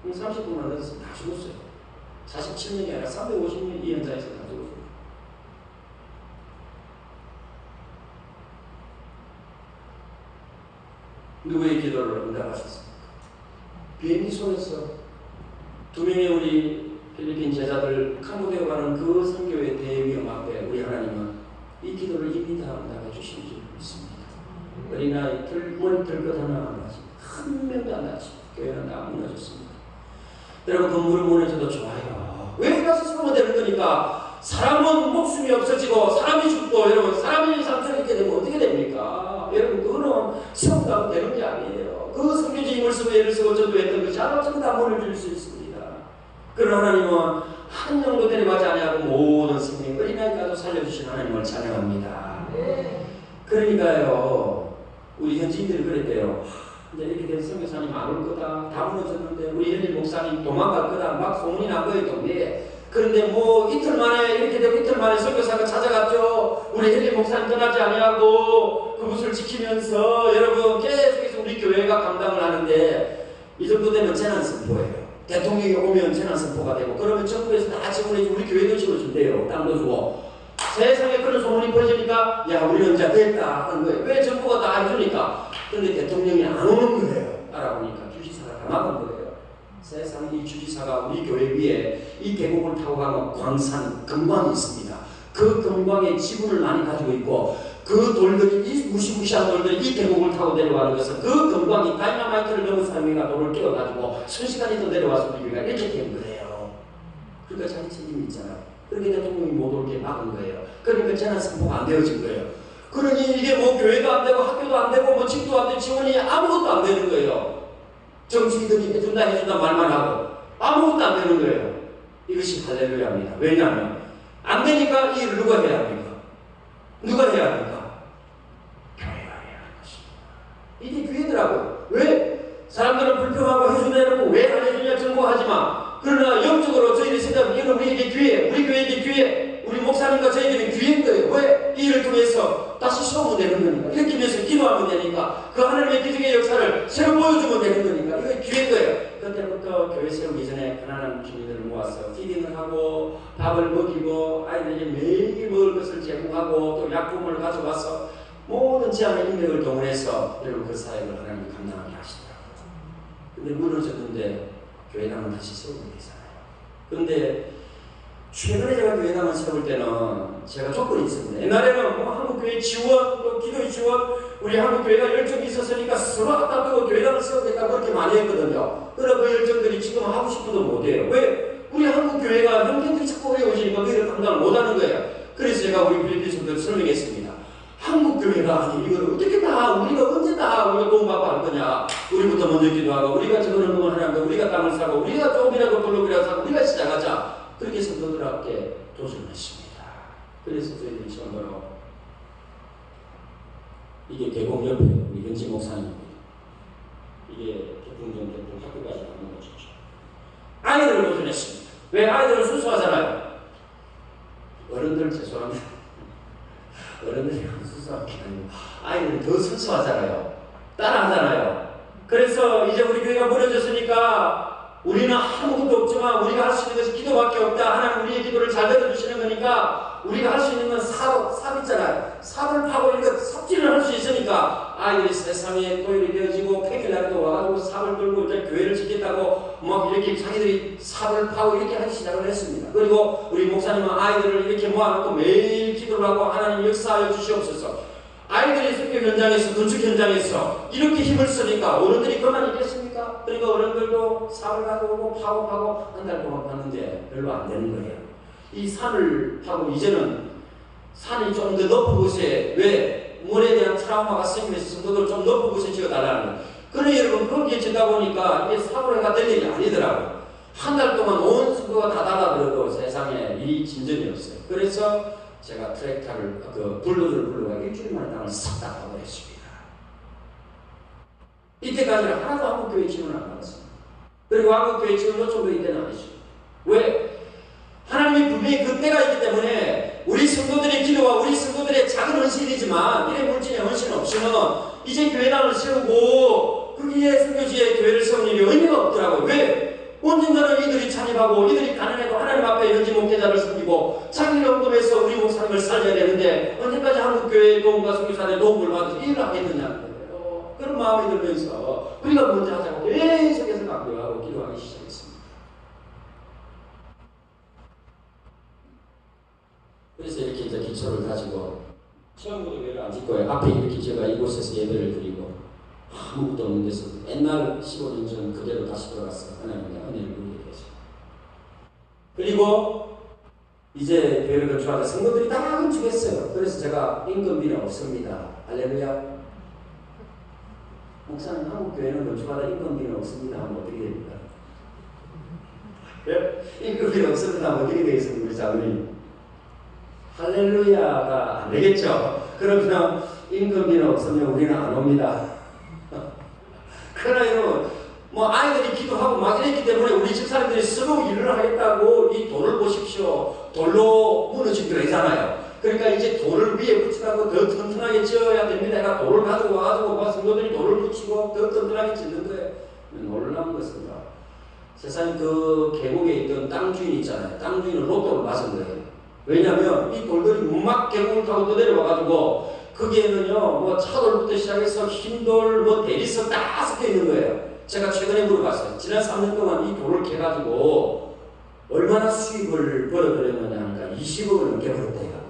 30분만 되었으면 다 죽었어요. 47명이 아니라 350명 이 현장에서 다 죽었어요. 누구의 기도를 응답하셨습니까? 비행기 속에서 2명의 우리 필리핀 제자들 캄보디아 가는 그 선교의 대위험 앞에 우리 하나님은 이 기도를 이미 다 응답해 주신 줄 믿습니다. 어린아이 머리 들것 하나 안 나십니다. 한 명도 안 나십니다. 교회는 다 무너졌습니다. 여러분, 건물을 무너져도 좋아요. 왜 가서 세우면 되는 거니까. 사람은 목숨이 없어지고 사람이 죽고, 여러분, 사람이 상처를 입게 되면 어떻게 됩니까? 여러분, 그거는 세운다고 되는 게 아니에요. 그 선교지 힘을 쓰고 애를 쓰고 전도했던 것이 하나쯤 다 무너질 수 있습니다. 그러나 하나님은 한 명도 데려가지 아니하고 모든 생명, 어린아이까지 살려주신 하나님을 찬양합니다. 그러니까요, 우리 현지인들이 그랬대요. 이제 이렇게 된 선교사님 안 올 거다. 다 무너졌는데 우리 헨리 목사님 도망갈 거다. 막 소문이 난 거예요, 동네에. 그런데 뭐 이틀 만에, 이렇게 되고 이틀 만에 선교사가 찾아갔죠. 우리 헨리 목사님 떠나지 아니하고 그것을 지키면서 여러분 계속해서 우리 교회가 감당을 하는데, 이 정도 되면 재난 선포예요. 대통령이 오면 재난 선포가 되고, 그러면 정부에서 다 지원해주고 우리 교회도 지원해준대요. 땅도 주고. 세상에 그런 소문이 퍼지니까 야, 우리는 이제 됐다 하는 거예요. 왜 정부가 다 해주니까. 그런데 대통령이 안 오는 거예요. 알아보니까 주지사가 다 막은 거예요. 세상에 이 주지사가 우리 교회 위에 이 계곡을 타고 가면 광산, 금광이 있습니다. 그 금광의 지분을 많이 가지고 있고, 그 돌들이, 이 무시무시한 돌들이 이 계곡을 타고 내려가는 것은 그 금광이 다이나마이트를 너무 사용해가 돌을 깨워가지고 순식간에 또 내려와서 우리가 이렇게 된 거예요. 그러니까 자기 책임이 있잖아요. 그렇게 대통령이 못 오게 막은 거예요. 그러니까 재난 선포가 안 되어진 거예요. 그러니 이게 뭐 교회도 안 되고 학교도 안 되고 뭐 집도 안 되고 지원이 아무것도 안 되는 거예요. 정치인들이 해준다 말만 하고 아무것도 안 되는 거예요. 이것이 할렐루야입니다. 왜냐하면 안 되니까 이 일을 누가 해야 합니까? 누가 해야 합니까? 교회가 해야 하는 것입니다. 이게 교회더라고요. 왜? 사람들은 불평하고 해주내놓고 왜 안 해주냐 정보하지 마. 그러나 영적으로 저희들이 생각하면 이건 우리에게 기회, 우리 교회에게 기회, 우리 목사님과 저희들은 기회인 거예요. 왜? 이 일을 통해서 다시 세우면 되는 거니까. 이렇게 위해서 기도하면 되니까. 그 하나님의 기적의 역사를 새로 보여주면 되는 거니까. 이건 기회인 거예요. 그때부터 교회 세우기 전에 가난한 주민들을 모아서 피딩을 하고 밥을 먹이고 아이들에게 매일 먹을 것을 제공하고 또 약품을 가져와서 모든 지하의 인력을 동원해서 여러분 그 사역을 하나님이 감당하게 하시더라고요. 근데 무너졌는데 교회당은 다시 세우게 되잖아요. 그런데 최근에 제가 교회당을 세울 때는 제가 조건이 있었는데, 옛날에는 뭐 한국교회 지원, 또 기도의 지원, 우리 한국교회가 열정이 있었으니까 서로 앞다투고 교회당을 세우겠다고 그렇게 많이 했거든요. 그러나 그 열정들이 지금 하고 싶어도 못해요. 왜? 우리 한국교회가 형제들이 자꾸 어려우시니까 그 일을 감당을 못하는 거예요. 그래서 제가 우리 필리핀 성도들 설명했습니다. 한국교회가 아니 이걸 어떻게 다 우리가 언제 다 우리가 도움받고 할 거냐. 우리부터 먼저 기도하고 우리가 저거는 응원을 하는데 우리가 땅을 사고 우리가 조금이라도 볼록이라도 사고 우리가 시작하자. 그렇게 성도들한테 도전했습니다. 그래서 저희들이 처음으로 이게 계곡 옆에 우리 현지 목사님입니다. 이게 개풍전 학교까지 가는 거죠. 아이들을 도전했습니다. 왜? 아이들은 순수하잖아요. 어른들 죄송합니다. 어른들이 순수한 게 아니고 아이들은 더 순수하잖아요. 따라하잖아요. 그래서 이제 우리 교회가 무너졌으니까 우리는 아무것도 없지만 우리가 할 수 있는 것이 기도밖에 없다. 하나님 우리의 기도를 잘 들어주시는 거니까 우리가 할 수 있는 건 삽 있잖아요. 삽을 파고 이렇게 삽질을 할 수 있으니까 아이들이 세상에 토요일이 되어지고 평일날도 와가지고 삽을 들고 이제 교회를 짓겠다고 막 이렇게 자기들이 삽을 파고 이렇게 하기 시작을 했습니다. 그리고 우리 목사님은 아이들을 이렇게 모아놓고 매일 기도를 하고 하나님 역사하여 주시옵소서. 아이들이 성교 현장에서 건축 현장에서 이렇게 힘을 쓰니까 어른들이 그만 있겠습니까? 그러니까 어른들도 삽을 가져오고 파고 한 달 동안 봤는데 별로 안 되는 거예요. 이 산을 파고 이제는 산이 좀 더 높은 곳에 왜 물에 대한 트라우마가 생기면서 성도들 좀 높은 곳에 지어달라는 거예요. 그러니 여러분 거기에 짓다 보니까 이게 사고가 될 일이 아니더라고요. 한 달 동안 온 성도가 다 달아들어도 세상에 일이 진전이 없어요. 그래서 제가 트랙터를 블루를 불러가 일주일 만에 땅을 싹 다 파버렸습니다. 이때까지는 하나도 한국교회 지원을 안 받았습니다. 그리고 한국교회 지원 요청도 이때는 안 했어요. 왜? 하나님이 분명히 그때가 있기 때문에 우리 성도들의 기도와 우리 성도들의 작은 헌신이지만 이런 물질의 헌신 없이는 이제 교회당을 세우고 거기에 선교지에 교회를 세우는 일이 의미가 없더라고요. 왜? 언젠가는 이들이 찬입하고 이들이 가난해도 하나님 앞에 현지 목회자를 섬기고 자기 연금에서 우리 목사님을 살려야 되는데 언제까지 한국교회의 도움과 선교사들의 도움을 받아서 일을 하겠느냐는 거예요. 그런 마음이 들면서 우리가 먼저 하자고 계속해서 강조하고 기도하기 시작했습니다. 그래서 이렇게 이제 기초를 가지고 처음부터 교회를 안 짓고 앞에 이렇게 제가 이곳에서 예배를 드리고 아무것도 없는 데서 옛날 15년 전 그대로 다시 돌아갔어요. 하나님의 은혜를 누리게 되죠. 그리고 이제 교회를 건축하다 성도들이 다 건축했어요. 그래서 제가 임금비는 없습니다. 할렐루야. 목사님 한국 교회는 건축하다 임금비는 없습니다 하면 어떻게 됩니까? 임금비는 없습니다 하면 어떻게 되겠습니까? 우리 자매님 할렐루야가 안 되겠죠. 그러면 임금비는 없으면 우리는 안 옵니다. 그러나 뭐 아이들이 기도하고 막 이랬기 때문에 우리 집사람들이 서로 일을 하겠다고 이 돌을 보십시오. 돌로 무너진 교회잖아요. 그러니까 이제 돌을 위에 붙이라고 더 튼튼하게 지어야 됩니다. 내가 돌을 가지고 와가지고 성도들이 돌을 붙이고 더 튼튼하게 짓는 거예요. 놀라운 것은 세상에 그 계곡에 있던 땅 주인 있잖아요. 땅 주인은 로또를 맞은 거예요. 왜냐하면 이 돌들이 막 계곡을 타고 떠내려와가지고 거기에는요 뭐 차돌부터 시작해서 흰돌 뭐 대리석 다 섞여 있는 거예요. 제가 최근에 물어봤어요. 지난 3년 동안 이 돌을 캐가지고 얼마나 수입을 벌어들였느냐 하니까 20억을 넘게 벌었대요.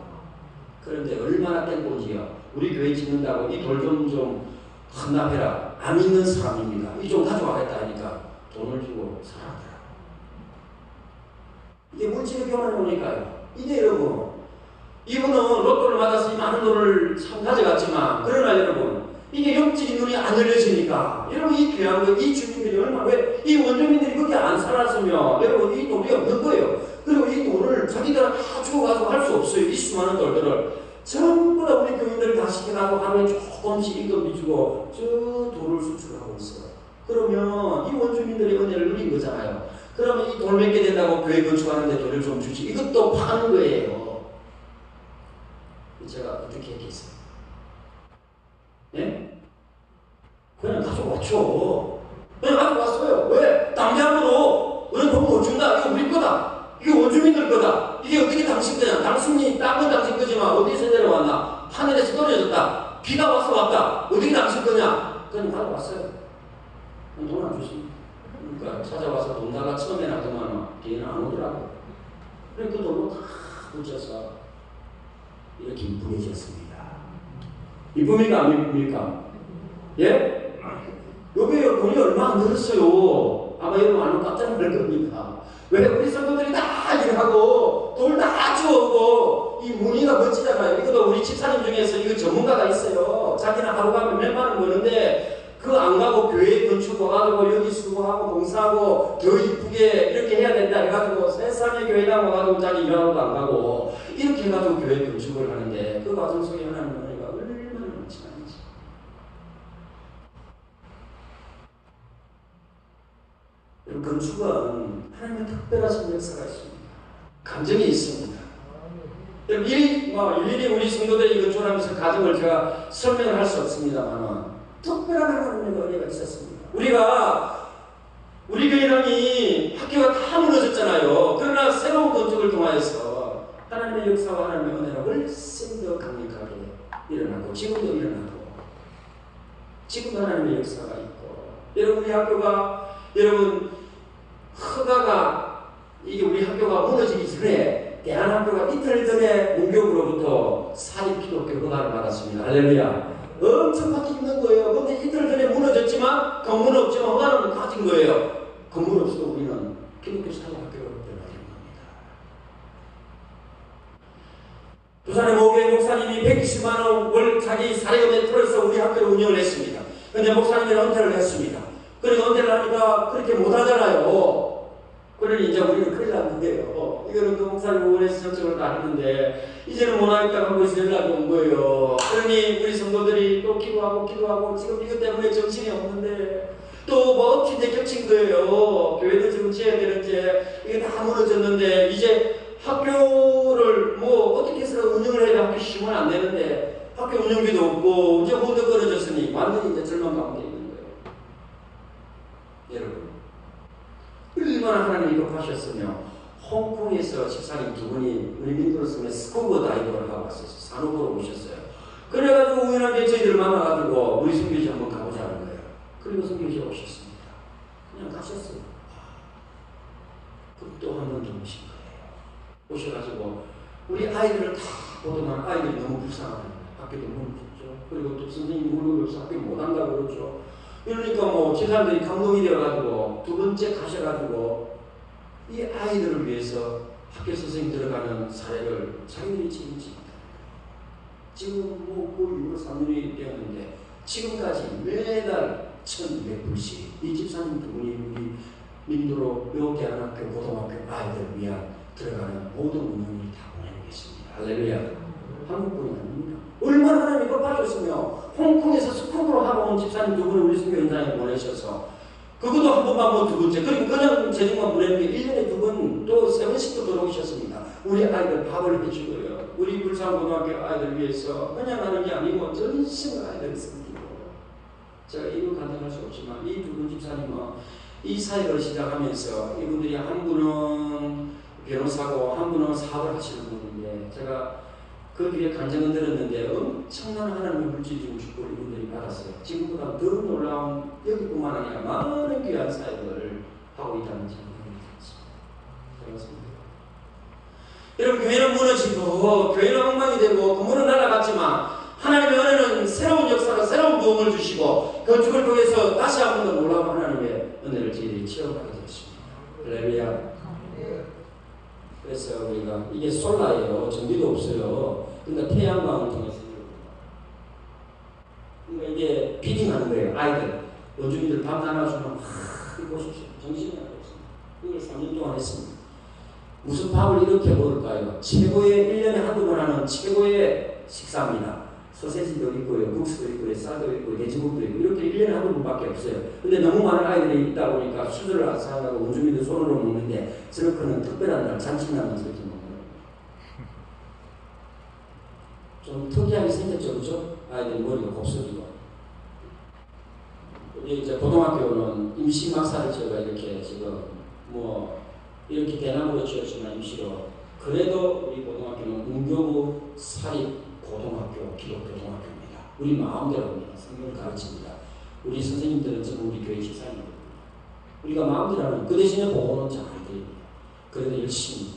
그런데 얼마나 땡보지요. 우리 교회 짓는다고 이 돌 좀 헌납해라. 안 믿는 사람입니다. 이 좀 가져와겠다 하니까 돈을 주고 사라더라. 이게 물질의 교만이 오니까요. 이게 여러분 이분은 로또를 받아서 이 많은 돈을 참 가져갔지만 그러나 여러분 이게 영적인 눈이 안 열려지니까 여러분 이 귀한 거 이 주민들이 얼마나 왜 이 원주민들이 거기 안 살았으면 여러분 이 돈이 없는 거예요. 그리고 이 돈을 자기들은 다 주고가지고 할 수 없어요. 이 수많은 돌들을 전부 다 우리 교인들을 다 시켜가지고 하루에 조금씩 임금비 주고 저 돌을 수출하고 있어요. 그러면 이 원주민들이 은혜를 누린 거잖아요. 그러면 이 돌 몇 개 된다고 교회 건축하는데 돈을 좀 주지. 이것도 파는 거예요. 제가 어떻게 했겠어요? 예? 그냥 가져왔죠. 그냥 가져왔어요. 왜? 당장으로 우리 돈 못 준다. 이거 우리 거다. 이게 원주민들 거다. 이게 어떻게 당신 거냐? 당신이 땅은 당신 거지만 어디서 내려왔나? 하늘에서 떨어졌다. 비가 와서 왔다. 어떻게 당신 거냐? 그냥 가져왔어요. 돈 안 주십니다. 그러니까 찾아와서 돈 달라 처음에 나더만 뒤에는 안 오더라고요. 그래서 그 돈으로 다 붙여서 이렇게 이쁘게 지었습니다. 이쁩니까? 안 이쁩니까? 예? 여기 돈이 얼마 안 들었어요. 아마 여러분 알면 깜짝 놀랄 겁니다. 왜? 우리 성도들이 다 일하고 돌 다 주워오고 이 무늬가 멋지잖아요. 이것도 우리 집사님 중에서 이거 전문가가 있어요. 자기는 하루 가면 몇만 원 버는데 그 안 가고 교회 건축 와가지고 여기 수고하고 봉사하고 더 이쁘게 이렇게 해야 된다 해가지고 세상에 교회당 와가지고 자기 일하러도 안 가고 이렇게 해가지고 교회 건축을 하는데 그 과정 속에 하나님 은혜가 얼마나 많지 않은지. 건축은 하나님의 특별하신 역사가 있습니다. 감정이 있습니다. 일일이 우리 성도들이 건축을 하면서 가정을 제가 설명을 할 수 없습니다만 특별한 하나님의 은혜가 있었습니다. 우리 교회당이 학교가 다 무너졌잖아요. 그러나 새로운 건축을 통하여서 하나님의 역사와 하나님의 은혜가 훨씬 더 강력하게 일어나고 지금도 일어나고 지금 하나님의 역사가 있고, 여러분 우리 학교가, 여러분 허가가, 이게 우리 학교가 무너지기 전에 대한학교가 이틀 전에 문교부로부터 사립 기독교 허가를 받았습니다. 할렐루야. 엄청 받기 힘든 거예요. 근데 이틀 전에 무너졌지만 건물 없지만 허가는 가진 거예요. 건물 없어도 우리는 기독교 사립학교로 변화되는 겁니다. 부산의 모교회 목사님이 120만 원을 자기 사례금에 털어서 우리 학교를 운영을 했습니다. 근데 목사님이 은퇴를 했습니다. 그러니까 은퇴를 하니까 그렇게 못하잖아요. 그러니 이제 우리는 큰일 난 거예요. 이거는 그 목사님 원해서 정책을 다 했는데 이제는 못하겠다고 한 것이 연락이 온 거예요. 그러니 우리 성도들이 또 기도하고 지금 이것 때문에 정신이 없는데 또 뭐 어떻게 겹친 거예요. 교회도 지금 지어야 되는데 이게 다 무너졌는데 이제 학교를 뭐 어떻게 해서 운영을 해야 학교 시험은 안 되는데 학교 운영비도 없고 이제 모두 끊어졌으니 완전히 이제 절망 가운데 있는 거예요. 여러분 얼마나 하나님이 급하셨으며 홍콩에서 집사님 두 분이 우리 민도를 쓰면 스쿠버 다이버를 하고 왔어요. 산업으로 오셨어요. 그래가지고 우연하게 저희들을 만나가지고 우리 선교지 한번 가보자는 거예요. 그리고 선교지에 오셨습니다. 그냥 가셨어요. 그럼 또 한 번 더 오신 거예요. 오셔가지고 우리 아이들을 다 보더만 아이들이 너무 불쌍하다는 거예요. 학교도 무너졌죠. 그리고 또 선생님 물건이 없어 학교 못 한다고 그러죠. 그러니까 뭐 집사람들이 감동이 되어가지고 두 번째 가셔가지고 이 아이들을 위해서 학교 선생님 들어가는 사례를 자기들이 책임집니다. 지금 뭐 그 이후로 3년이 되었는데 지금까지 매달 1,200불씩 이 집사님 두 분이 우리 민도로 묘대안학교 고등학교 아이들을 위한 들어가는 모든 운영을 다 보내고 계십니다. 할렐루야. 한국뿐이 아닙니다. 얼마나 하나님이 급하셨으며 홍콩에서 스쿠버로 하고 온 집사님 두 분을 우리 선교 현장에 보내셔서 그것도 한 번만 뭐 두 번째 그리고 그냥 재정만 보내는 게 1년에 두 번 또 세 번씩도 들어오셨습니다. 우리 아이들 밥을 해주고요. 우리 불산고등학교 아이들 위해서 그냥 하는 게 아니고 전심을 아이들을 섬기고 제가 이루 간증할 수 없지만 이 두 분 집사님은 이 사역을 시작하면서 이분들이 한 분은 변호사고 한 분은 사업을 하시는 분인데 제가 그 뒤에 간증을 들었는데 엄청난 하나님의 물질적인 축복을 이분들이 받았어요. 지금보다 더 놀라운 여기뿐만 아니라 많은 귀한 사역을 하고 있다는 생각이 들었습니다. 여러분 교회는 무너지고 교회는 엉망이 되고 건물은 날아갔지만 하나님의 은혜는 새로운 역사로 새로운 부흥을 주시고 건축을 통해서 다시 한 번 더 놀라운 하나님의 은혜를 저희들이 체험하게 되었습니다. 할렐루야. 그래서 우리가 이게 솔라예요. 전기도 없어요. 그러니까 태양광을 통해서 그러니까 이게 피딩하는 거예요. 아이들 원주민들 밤 나눠주면 이거 보십시오. 정신이 안 없습니다. 이걸 3년 동안 했습니다. 무슨 밥을 이렇게 먹을까요? 최고의 1년에 한두 번 하는 최고의 식사입니다. 소세지도 있고요, 국수도 있고요, 쌀도 있고, 돼지국도 있고 이렇게 1년에 한두 번밖에 없어요. 근데 너무 많은 아이들이 있다 보니까 수저를 안 사가고 원주민들 손으로 먹는데 저렇게는 특별한 날, 잔치날만 저렇게 먹는 거예요. 좀 특이하게 생겼죠, 그렇죠? 아이들 머리가 곱슬이고. 우리 이제 고등학교는 임시 막사를 제가 이렇게 지금 뭐 이렇게 대나무로 지었지만 임시로 그래도 우리 고등학교는 문교부 사립 고등학교, 기독교등학교입니다. 우리 마음대로 합니다. 성경을 가르칩니다. 우리 선생님들은 지금 우리 교회 집사님입니다. 우리가 마음대로 하는 그 대신에 보고는 잘 안 드립니다. 그래도 열심히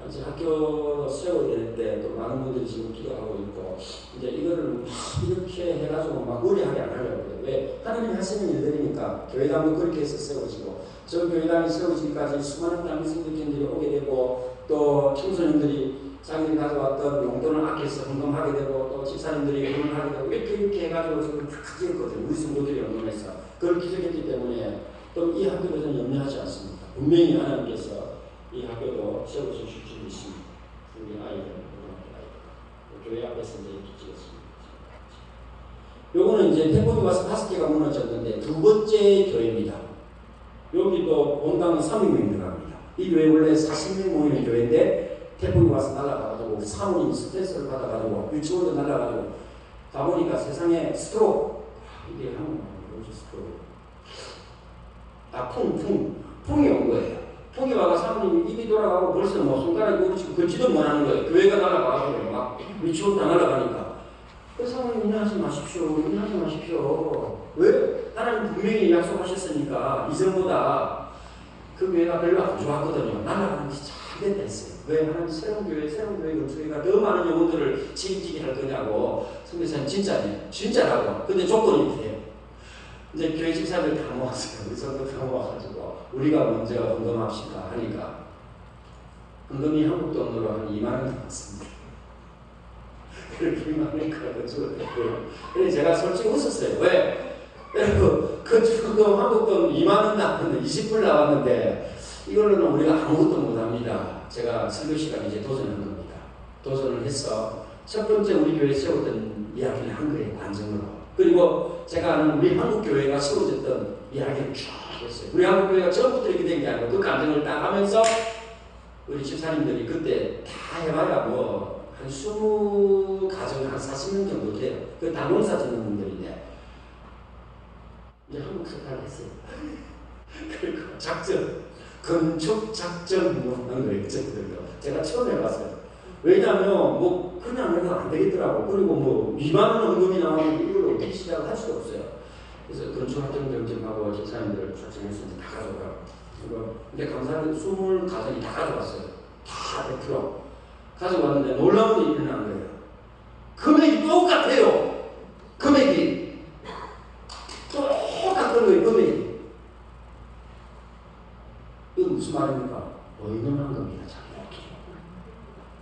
이제 학교 세워야 되는데 또 많은 분들이 지금 기도하고 있고 이제 이거를 이렇게 해가지고 막 무리하게 안 하려고 해요. 왜? 하나님이 하시는 일들이니까 교회당도 그렇게 해서 세워지고 저 교회당이 세워지기까지 수많은 다른 성도님들이 오게 되고 또 청소년들이 자기들이 가져왔던 용돈을 아껴서 헌금하게 되고 또 집사님들이 헌금하게 되고 이렇게 해가지고 지금 크게 했거든요. 우리 성도들이 헌금해서 그걸 기적했기 때문에 또 이 학교도 저는 염려하지 않습니다. 분명히 하나님께서 이 학교도 세워주실 줄 믿습니다. 우리 아이들, 교회 앞에서 이제 이렇게 찍었습니다. 요거는 이제 태국에 와서 5개가 무너졌는데 두 번째 교회입니다. 여기도 본당은 300명이 들어갑니다. 이 교회 원래 40명 모이는 교회인데 태풍이 와서 날아가가지고 사모님 스트레스를 받아가지고 유치원도 날아가지고 가보니까 세상에 스트로크 이게 한국말로 뭐지 스트로크 풍이 온 거예요. 풍이 와가 사모님 입이 돌아가고 벌써 뭐 손가락이 우리치고 걷지도 못하는 거예요. 교회가 날아가가지고 막 유치원 다 날아가니까 그 상황에 인하지 마십시오. 인하지 마십시오. 왜? 하나님 분명히 약속하셨으니까 이전보다 그 교회가 별로 안 좋았거든요. 날아가는 것이 잘 됐다 했어요. 왜? 하나님 새로운 교회 건축회가 더 많은 영혼들을 책임지게 할 거냐고. 선교사님 진짜라고. 근데 조건이 있대요. 이제 교회 집사들 다 모았어요. 우리 성도 다 모아가지고 우리가 먼저 헌금합시다 하니까 헌금이 한국 돈으로 한 2만 원 나왔습니다. 그렇게 2만 원이 가지고 그래서 제가 솔직히 웃었어요. 왜? 그 헌금 한국 돈 2만 원 나왔는데 20불 나왔는데 이걸로는 우리가 아무것도 못합니다. 제가 설교 시간에 이제 도전한 겁니다. 도전을 해서 첫 번째 우리 교회 세웠던 이야기를 한 거예요. 관정으로. 그리고 제가 아는 우리 한국교회가 세워졌던 이야기를 쭉 했어요. 우리 한국교회가 처음부터 이렇게 된 게 아니고 그 감정을 딱 하면서 우리 집사님들이 그때 다 해봐야 뭐 한 20가정 한 40명 정도 돼요. 그 다 농사 짓는 분들인데 이제 한국 석탄을 했어요. 그리고 작전, 건축 작전 뭐 하는 거예요. 제가 처음 해봤어요. 왜냐하면 뭐 그냥 해도 안 되겠더라고. 그리고 뭐 2만 원 헌금이 나오면 이걸 어떻게 시작을 할 수가 없어요. 그래서 건축학점 경쟁하고 집사님들을 작성해서 다 가져가고. 근데 감사하게 20가정이 다 가져갔어요. 다 100% 가져왔는데 놀라운 일이 일어난 거예요. 금액이 똑같아요. 금액이 똑같은 거예요. 금액이. 이건 무슨 말입니까? 의논한 겁니다.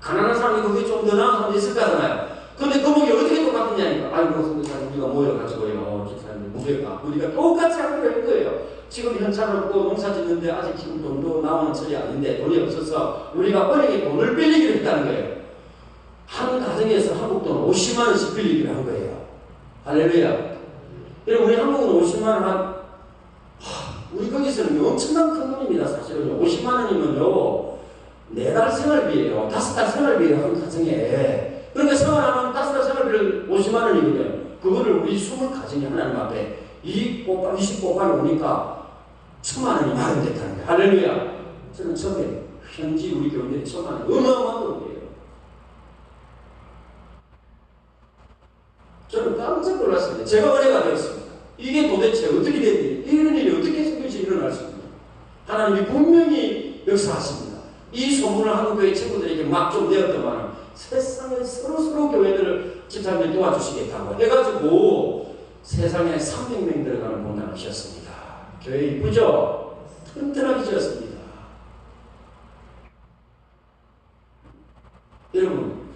가난한 사람이 거기 좀 더 나은 사람이 있을 거잖아요. 근데 금액이 어떻게 똑같느냐니까. 아이고, 선교사님, 우리가 모여가지고요. 집사님들 모여가. 우리가 똑같이 하기로 한 거예요. 지금 현찰을 없고 농사 짓는데 아직 지금 돈도 나오는 철이 아닌데 돈이 없어서 우리가 은행에 돈을 빌리기로 했다는 거예요. 한 가정에서 한국 돈 50만 원씩 빌리기로 한 거예요. 할렐루야. 그리고 우리 한국은 50만 원 우리 거기서는 엄청난 큰 돈입니다. 사실은요. 50만 원이면요. 4달 생활비예요. 5달 생활비예요. 한 가정에. 그러니까 생활하면 5달 생활비를 50만 원이거든요. 그거를 우리 20가정이 하나님 앞에 20 곱하기 오니까 1000만 원이 마련됐다는 거예요. 할렐루야. 저는 처음에 현지 우리 교인들이 1000만 원 어마어마한 돈이에요. 저는 깜짝 놀랐습니다. 제가 은혜가 되었습니다. 이게 도대체 어떻게 됐니? 이런 일이 어떻게 생겨서 일어날 수 있냐? 하나님이 분명히 역사하십니다. 이 소문을 한국교회 친구들에게 막 좀 내었더만 세상에 서로 교회들을 집사님들이 도와주시겠다고 해가지고 세상에 300명 들어가는 본당을 지었습니다. 교회 이쁘죠? 튼튼하게 지었습니다. 여러분,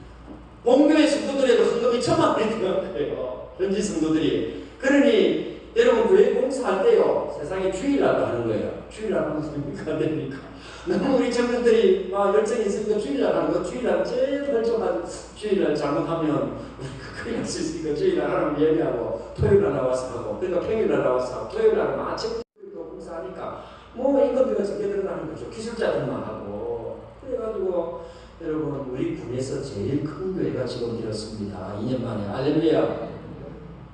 본교회 성도들에도 헌금이 1000만 원이 들어간 거예요. 현지 성도들이. 그러니 여러분 교회 공사할 때요. 세상에 주일날도 하는 거예요. 주일날 하면 됩니까? 안 됩니까? 너무 우리 청년들이 막 열정이 있으니까 주일날 하는 거. 주일날 제일 펼쳐가지고 주일날 잘못하면 우리가 큰일 날 수 있으니까 주일날 하나님 예배하고 토요일날 나와서 하고 그러니까 평일날 나와서 하고 토요일날 아침 공사하니까 뭐 인건비가 적게 들어가는 거죠. 기술자들만 하고. 그래가지고 여러분 우리 군에서 제일 큰 교회가 지금 되었습니다. 2년 만에. 할렐루야.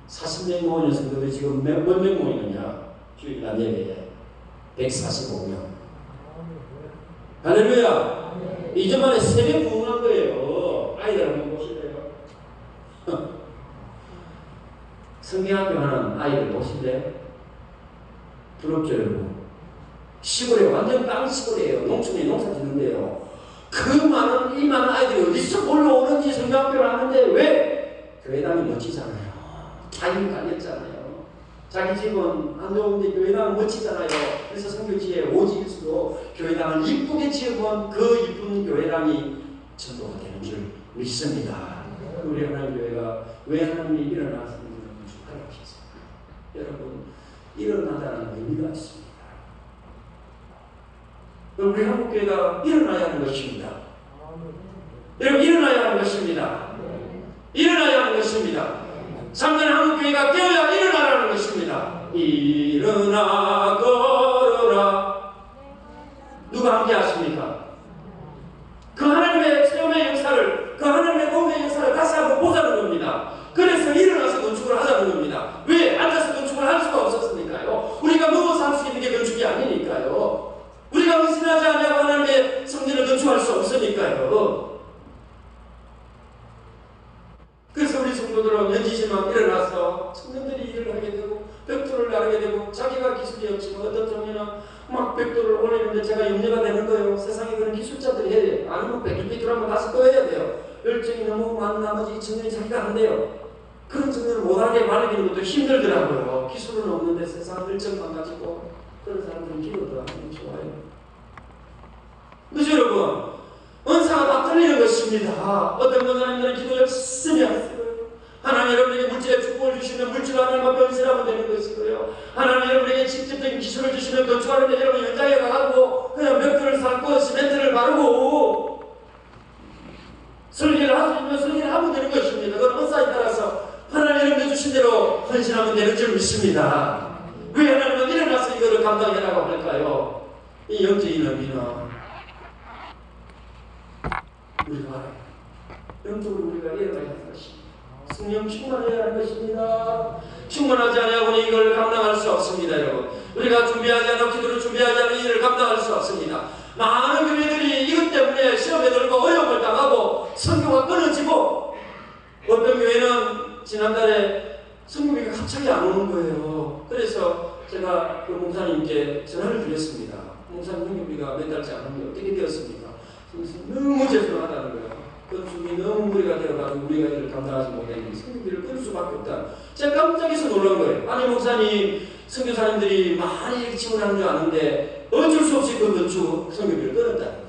40명 모이는 성도들이 지금 몇 명 모이느냐? 주일날 예배에 145명. 할렐루야. 2년 만에 3배 부흥한 거예요. 아이들 한번 보실래요? 성경학교 하는 아이들 보실래요? 부럽죠 여러분? 시골에 완전 땅 시골이에요. 농촌에 농사 짓는데요. 그 많은 이 많은 아이들이 어디서 올라오는지 성경학교를 하는데 왜? 교회당이 멋지잖아요. 자기 깔렸잖아요. 자기 집은 안 좋은데 교회당은 멋지잖아요. 그래서 선교지에 오지일수록 교회당을 이쁘게 지으면 그 이쁜 교회당이 전도가 되는 줄 믿습니다. 우리 하나님 교회가 왜 하나님이 일어나시는지 축하합시다. 여러분 일어나자는 의미가 있습니다. 우리 한국교회가 일어나야 하는 것입니다. 여러분 일어나야 하는 것입니다. 일어나야 하는 것입니다. 참된 한국교회가 깨어야 일어나라는 것입니다. 일어나 걸어라. 누가 함께 하십니까? 그 하나님의 체험의 역사를, 그 하나님의 도움의 역사를 다시 한번 보자는 겁니다. 그래서 일어나서 건축을 하자는 겁니다. 왜? 앉아서 건축을 할 수가 없었으니까요. 우리가 누워서 할 수 있는 게 건축이 아니니까요. 우리가 의심하지 않냐고 하나님의 성전을 건축할 수 없으니까요. 그래서 우리 성도들은 청년이지만 일어나서 청년들이 일을 하게 되고 벽돌을 나르게 되고 자기가 기술이 없지만 어떤 청년은 막 벽돌을 올리는데 제가 염려가 되는 거예요. 세상에 그런 기술자들이 해야 돼요. 아니면 벽돌하면 다시 또 해야 돼요. 열정이 너무 많은 나머지 이 청년이 자기가 안 돼요. 그런 청년을 못하게 말리는 것도 힘들더라고요. 기술은 없는데 세상 열정만 가지고 그런 사람들은 기도도 하면 좋아요. 그죠 여러분? 은사가 다 틀리는 것입니다. 어떤 권사님들은 기도 열심히 하세요. 하나님 여러분에게 물질의 축복을 주시면 물질 하나님과 변신하면 되는 것이고요. 하나님 여러분에게 직접적인 기술을 주시면 건축하는데 여러분 현장에 가가지고 그냥 벽돌을 쌓고 시멘트를 바르고 설계를 할 수 있는 설계를 하면 되는 것입니다. 그건 은사에 따라서 하나님 여러분이 주신 대로 헌신하면 되는 줄 믿습니다. 왜 하나님은 일어나서 이거를 감당해라고 할까요? 이 영적인 의미는 우리가 영적으로 우리가 일어나야 하는 것입니다. 성령 충만해야 하는 것입니다. 충만하지 않으면 이걸 감당할 수 없습니다. 여러분 우리가 준비하지 않고 기도를 준비하지 않은 일을 감당할 수 없습니다. 많은 교회들이 이것 때문에 시험에 들고 어려움을 당하고 선교가 끊어지고 어떤 교회는 지난달에 성교비가 갑자기 안 오는 거예요. 그래서 제가 그 목사님께 전화를 드렸습니다. 목사님 성교비가 몇 달째 안 오는 게 어떻게 되었습니까? 너무 죄송하다는 거예요. 건축이 너무 무리가 되어가지고 우리가 이를 감당하지 못했는데 성교비를 끊을 수밖에 없다. 제가 깜짝해서 놀란 거예요. 아니 목사님 선교사님들이 많이 이렇게 지원하는 줄 아는데 어쩔 수 없이 그 건축 성교비를 끊었다는 거예요.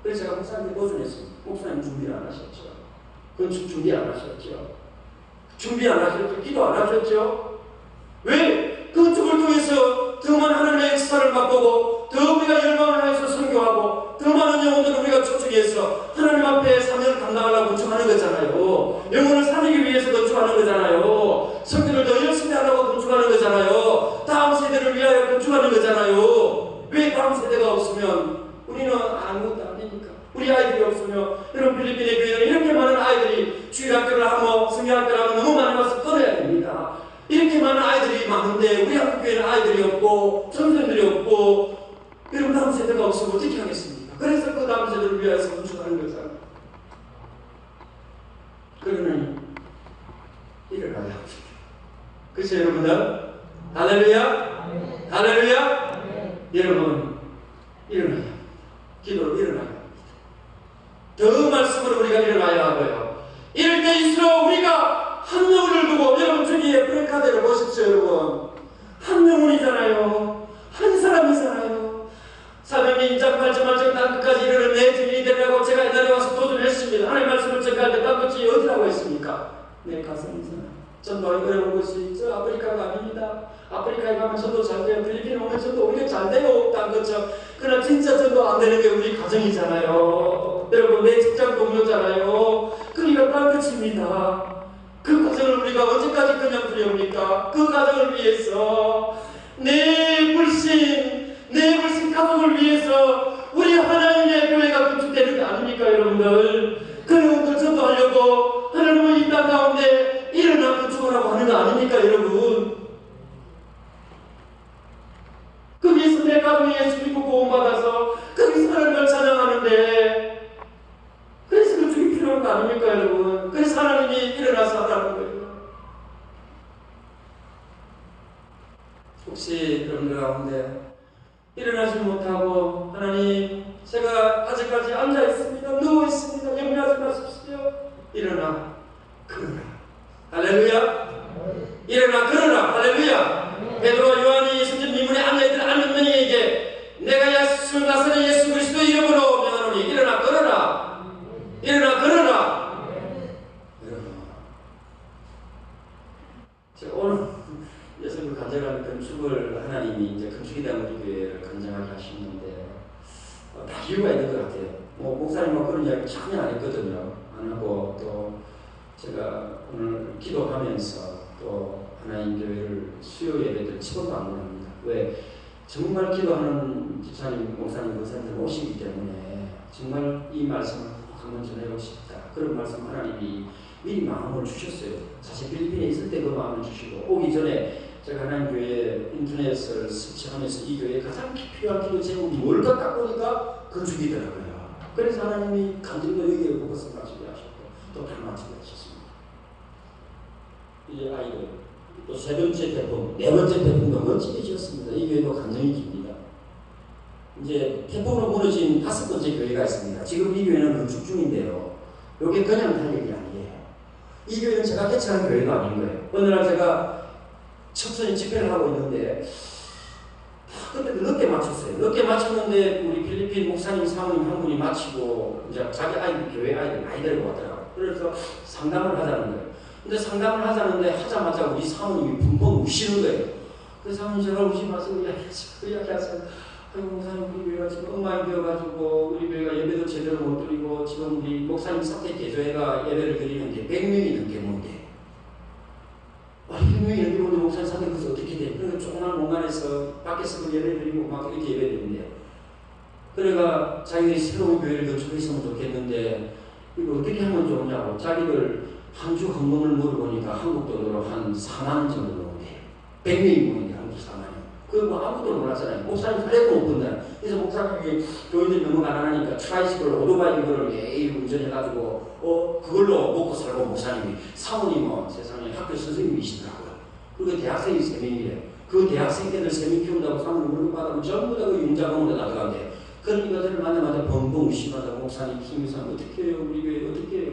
그래서 제가 목사님께 보존했습니다. 목사님 준비를 안 하셨죠? 건축 준비 안 하셨죠? 준비 안 하셨죠? 기도 안 하셨죠? 왜? 건축을 통해서 더 많은 하나님의 역사를 맛보고 더 우리가 열망을 하여서 선교하고 더 많은 영혼들을 우리가 초청해서 하나님 앞에 사명을 감당하려고 건축하는 거잖아요. 영혼을 살리기 위해서 건축하는 거잖아요. 성교를 더 열심히 하려고 건축하는 거잖아요. 다음 세대를 위하여 건축하는 거잖아요. 왜 다음 세대가 없으면 우리는 아무것도 아닙니까? 우리 아이들이 없으면 여러분 필리핀의 교회는 이렇게 많은 아이들이 주일학교를 하고 성경학교를 하면 너무 많이 와서 끊어야 됩니다. 이렇게 많은 아이들이 많은데 우리 학교 교회는 아이들이 없고 선생님들이 없고 여러분 다음 세대가 없으면 어떻게 하겠습니까? 그래서 그 다음 세대를 위해서 건축하는 거잖아요. 그러니 일어나야 합니다. 그렇죠 여러분들? 할렐루야? 할렐루야? 여러분 일어나야 합니다. 기도로 일어나야 합니다. 더 말씀으로 우리가 일어나야 하고요. 이럴 때일수록 우리가 한 영혼을 두고 여러분 저기에 프랭카드를 보십시오 여러분. 한 영혼이잖아요. 한 사람이잖아요. 사명이 인장발전발전 땅끝까지 이르는 내 주인이 되라고 제가 옛날에 와서 도전했습니다. 하나님 말씀을 전가할 때 땅끝이 어디라고 했습니까? 내 가슴이잖아요. 전도하기 어려운 것이 저 아프리카가 아닙니다. 아프리카에 가면 전도 잘 돼요. 필리핀에 오면 전도 오히려 잘 돼요. 땅끝처럼. 그러나 진짜 전도 안 되는 게 우리 가정이잖아요. 여러분 내 직장 동료잖아요. 그러니까 땅끝입니다. 그 가정을 우리가 언제까지 그냥 두려웁니까? 그 가정을 위해서 내 불신 가족을 위해서 우리 하나님의 교회가 건축되는 게 아닙니까 여러분들? 그 여러분들 전도하려고 하나님은 이 땅 가운데 일어나 건축을 하고 하는 거 아닙니까 여러분? 거기서 내 가정이 예수 믿고 구원받아서 거기서 하나님을 찬양하는데 그래서 건축이 필요한 거 아닙니까 여러분? 그래서 하나님이 일어나서 하라는 거예요. 혹시 여러분들 가운데 일어나지 못하고 하나님 제가 아직까지 앉아 있습니다. 누워 있습니다. 염려하지 마십시오. 일어나 걸어라. 할렐루야. 일어나 걸어라. 할렐루야. 베드로와 요한이 성전 미문에 앉아있던 안면이에게 내가 예수 나사렛 예수 그리스도 이름으로 명하노니 일어나 걸어라. 일어나 걸어라. 제가 오늘 예수님을 간증하는 건축을 하나님이 이제 건축에 대한 우리 교회를 간증하게 하시는데 다 이유가 있는 것 같아요. 목사님하고 그런 이야기 전혀 안 했거든요. 안 하고 또 제가 오늘 기도하면서 또 하나님 교회를 수요 예배들 치고도 안 합니다. 왜? 정말 기도하는 집사님, 목사님, 권사님들 오시기 때문에 정말 이 말씀을 한번 전해보고 싶다. 그런 말씀 하나님이 미리 마음을 주셨어요. 사실 필리핀에 있을 때 그 마음을 주시고 오기 전에 제가 하나님 교회 인터넷을 서치하면서 이 교회에 가장 필요한 기도 제목이 뭘까 딱 보니까 건축이더라고요. 그래서 하나님이 간증도 여기에 보고서 마치게 하셨고 또 다 마치게 하셨습니다. 이제 아이들, 또 세 번째 태풍, 네 번째 태풍도 멋지게 지었습니다. 이 교회도 감정이 깁니다. 이제 태풍으로 무너진 다섯 번째 교회가 있습니다. 지금 이 교회는 건축 중인데요. 이게 그냥 할 얘기 아니에요. 이 교회는 제가 개척한 교회도 아닌 거예요. 어느 날 제가 천천히 집회를 하고 있는데 그때 늦게 마쳤어요. 늦게 마쳤는데 우리 필리핀 목사님 사모님 한 분이 마치고 이제 자기 아이들, 교회 아이들 많이 데리고 왔더라고요. 그래서 상담을 하자는 거예요. 근데 상담을 하자는데 하자마자 우리 사모님이 붕붕 우시는 거예요. 그 사모님 제가 우시면서 이야기하세요. 아이고 목사님 우리 교회가 지금 엉망이 되어가지고 우리 교회가 예배도 제대로 못 드리고 지금 우리 목사님 사택 개조회가 예배를 드리는데 100명이 넘게 못돼. 100명이 넘게 못돼 목사님 사택 그래서 어떻게 돼? 그러니까 조그만 공간에서 밖에서 예배 드리고 막 이렇게 예배 드린대요. 그러니까 자기들이 새로운 교회를 건축했으면 좋겠는데 이거 어떻게 하면 좋냐고 자기들 한 주 헌금을 물어보니까 한국 돈으로 한 4만 정도 나온대요. 100명이 모이는데 한국 4만이. 그거 아무것도 몰랐잖아요. 목사님 사례도 못 본다. 그래서 목사님이 교인들이 너무 가난하니까 트라이시클 오토바이 그거를 매일 운전해가지고 그걸로 먹고 살고 목사님이 사모님은 세상에 학교 선생님이시더라고요. 그리고 대학생이 3명이래요. 그 대학생들 3명 키운다고 사모님 월급 받으면 전부 다 그 융자금으로 나가는데 그러니까 저를 만나마자 벙벙 의심하다 목사님 김유상 어떻게 해요? 우리 교회 어떻게 해요?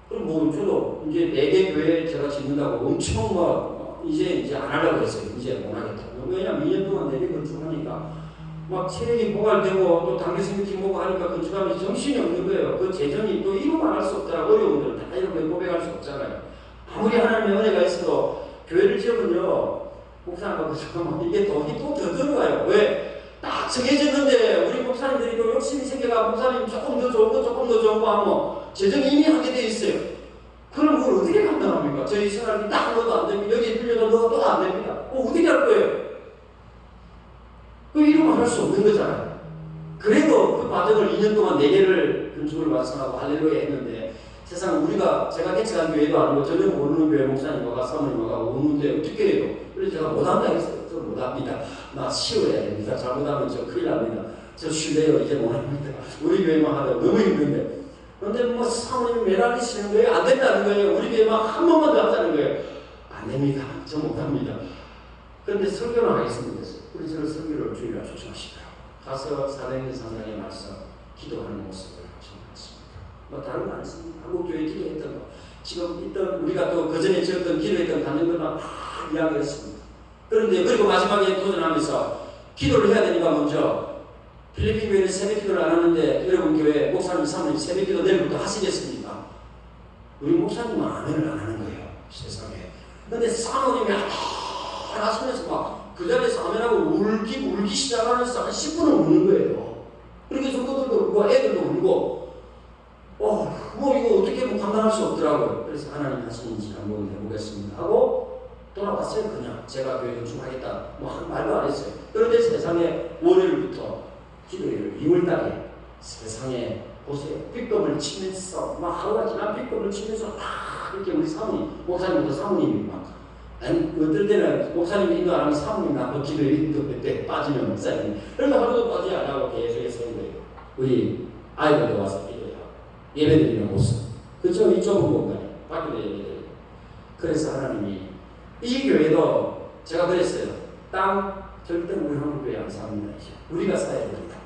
그럼 뭐 저도 이제 4개 교회 제가 짓는다고 엄청 막 이제 안 하려고 했어요. 이제 못 하겠다. 왜냐면 2년 동안 4개 건축하니까 막 체력이 고갈되고 또 당교생 미팅 보고 하니까 건축하면 정신이 없는 거예요. 그 재정이 또 이루만 할 수 없더라. 어려운 데는 다 이렇게 고백할 수 없잖아요. 아무리 하나님의 은혜가 있어도 교회를 지으면요 목사님하고 잠깐만 이게 돈이 또 더 들어가요. 왜? 딱 정해졌는데 우리 목사님들이 또 욕심이 생겨가 목사님 조금 더 좋은 거 조금 더 좋은 거 하면 재정이 이미 하게 돼 있어요. 그럼 그걸 어떻게 감당합니까? 저희 생활비 딱 넣어도 안 됩니다. 여기 빌려도 넣어도 안 됩니다. 어떻게 할 거예요? 그 이러면 할 수 없는 거잖아요. 그래도 그 과정을 2년 동안 4개를 건축을 완성하고 할렐루야 했는데 세상 우리가 제가 개척한 교회도 아니고 전혀 모르는 교회 목사님과 사모님과 오는데 어떻게 해요? 그래서 제가 못한다 했어요. 저 못합니다. 나 쉬어야 됩니다. 잘못하면 저 큰일 납니다. 저 쉴래요. 이제 못합니다. 우리 교회만 하다 너무 힘든데. 그런데 뭐 사모님이 매달리시는 거예요? 안 된다는 거예요. 우리 교회만 한 번만 더 하자는 거예요. 안 됩니다. 저 못합니다. 그런데 설교는 하겠습니다. 우리 저는 설교를 주일날 초청하시더라고요. 가서 사도행전 3장의 말씀 기도하는 모습을 전했습니다. 뭐 다른 거 안 했습니다. 한국 교회 기도했던 거 지금 있던 우리가 또 그전에 지었던 기도했던 단연들만 다 이야기했습니다. 그런데 그리고 마지막에 도전하면서 기도를 해야 되니까 먼저 필리핀 교회는 새벽 기도를 안 하는데 여러분 교회 목사님 사모님 새벽 기도 내일부터 하시겠습니까? 우리 목사님은 아멘을 안 하는 거예요. 세상에. 그런데 사모님이 하시면서 막 그 자리에서 아멘하고 울기 시작하면서 한 10분은 우는 거예요. 그렇게 성도들도 울고 애들도 울고 뭐 이거 어떻게 뭐 감당할 수 없더라고요. 그래서 하나님 하시는지 한번 해보겠습니다 하고 돌아왔어요. 그냥 제가 교회 건축하겠다 뭐 말도 안 했어요. 그런데 세상에 월요일부터 기도일 2월달에 세상에 보세요. 삐검을 치면서 막 하루가 지난 삐검을 치면서 막 이렇게 우리 사모님 목사님부터 사모님이 막 어떨 때는 목사님이 인도 안 하면 사모님 나도 기도에 인도 때 빠지면 목사님 그래서 하루도 빠지지 안 하고 계속 서는 거예요. 우리 아이들도 와서 기도해요. 예배드리는 모습 그쪽 이 좁은 공간에 밖에도 예배드리고 그래서 하나님이 이 교회도 제가 그랬어요. 땅 절대 우리 한국교회 안 삽니다. 이제 우리가 사야 됩니다.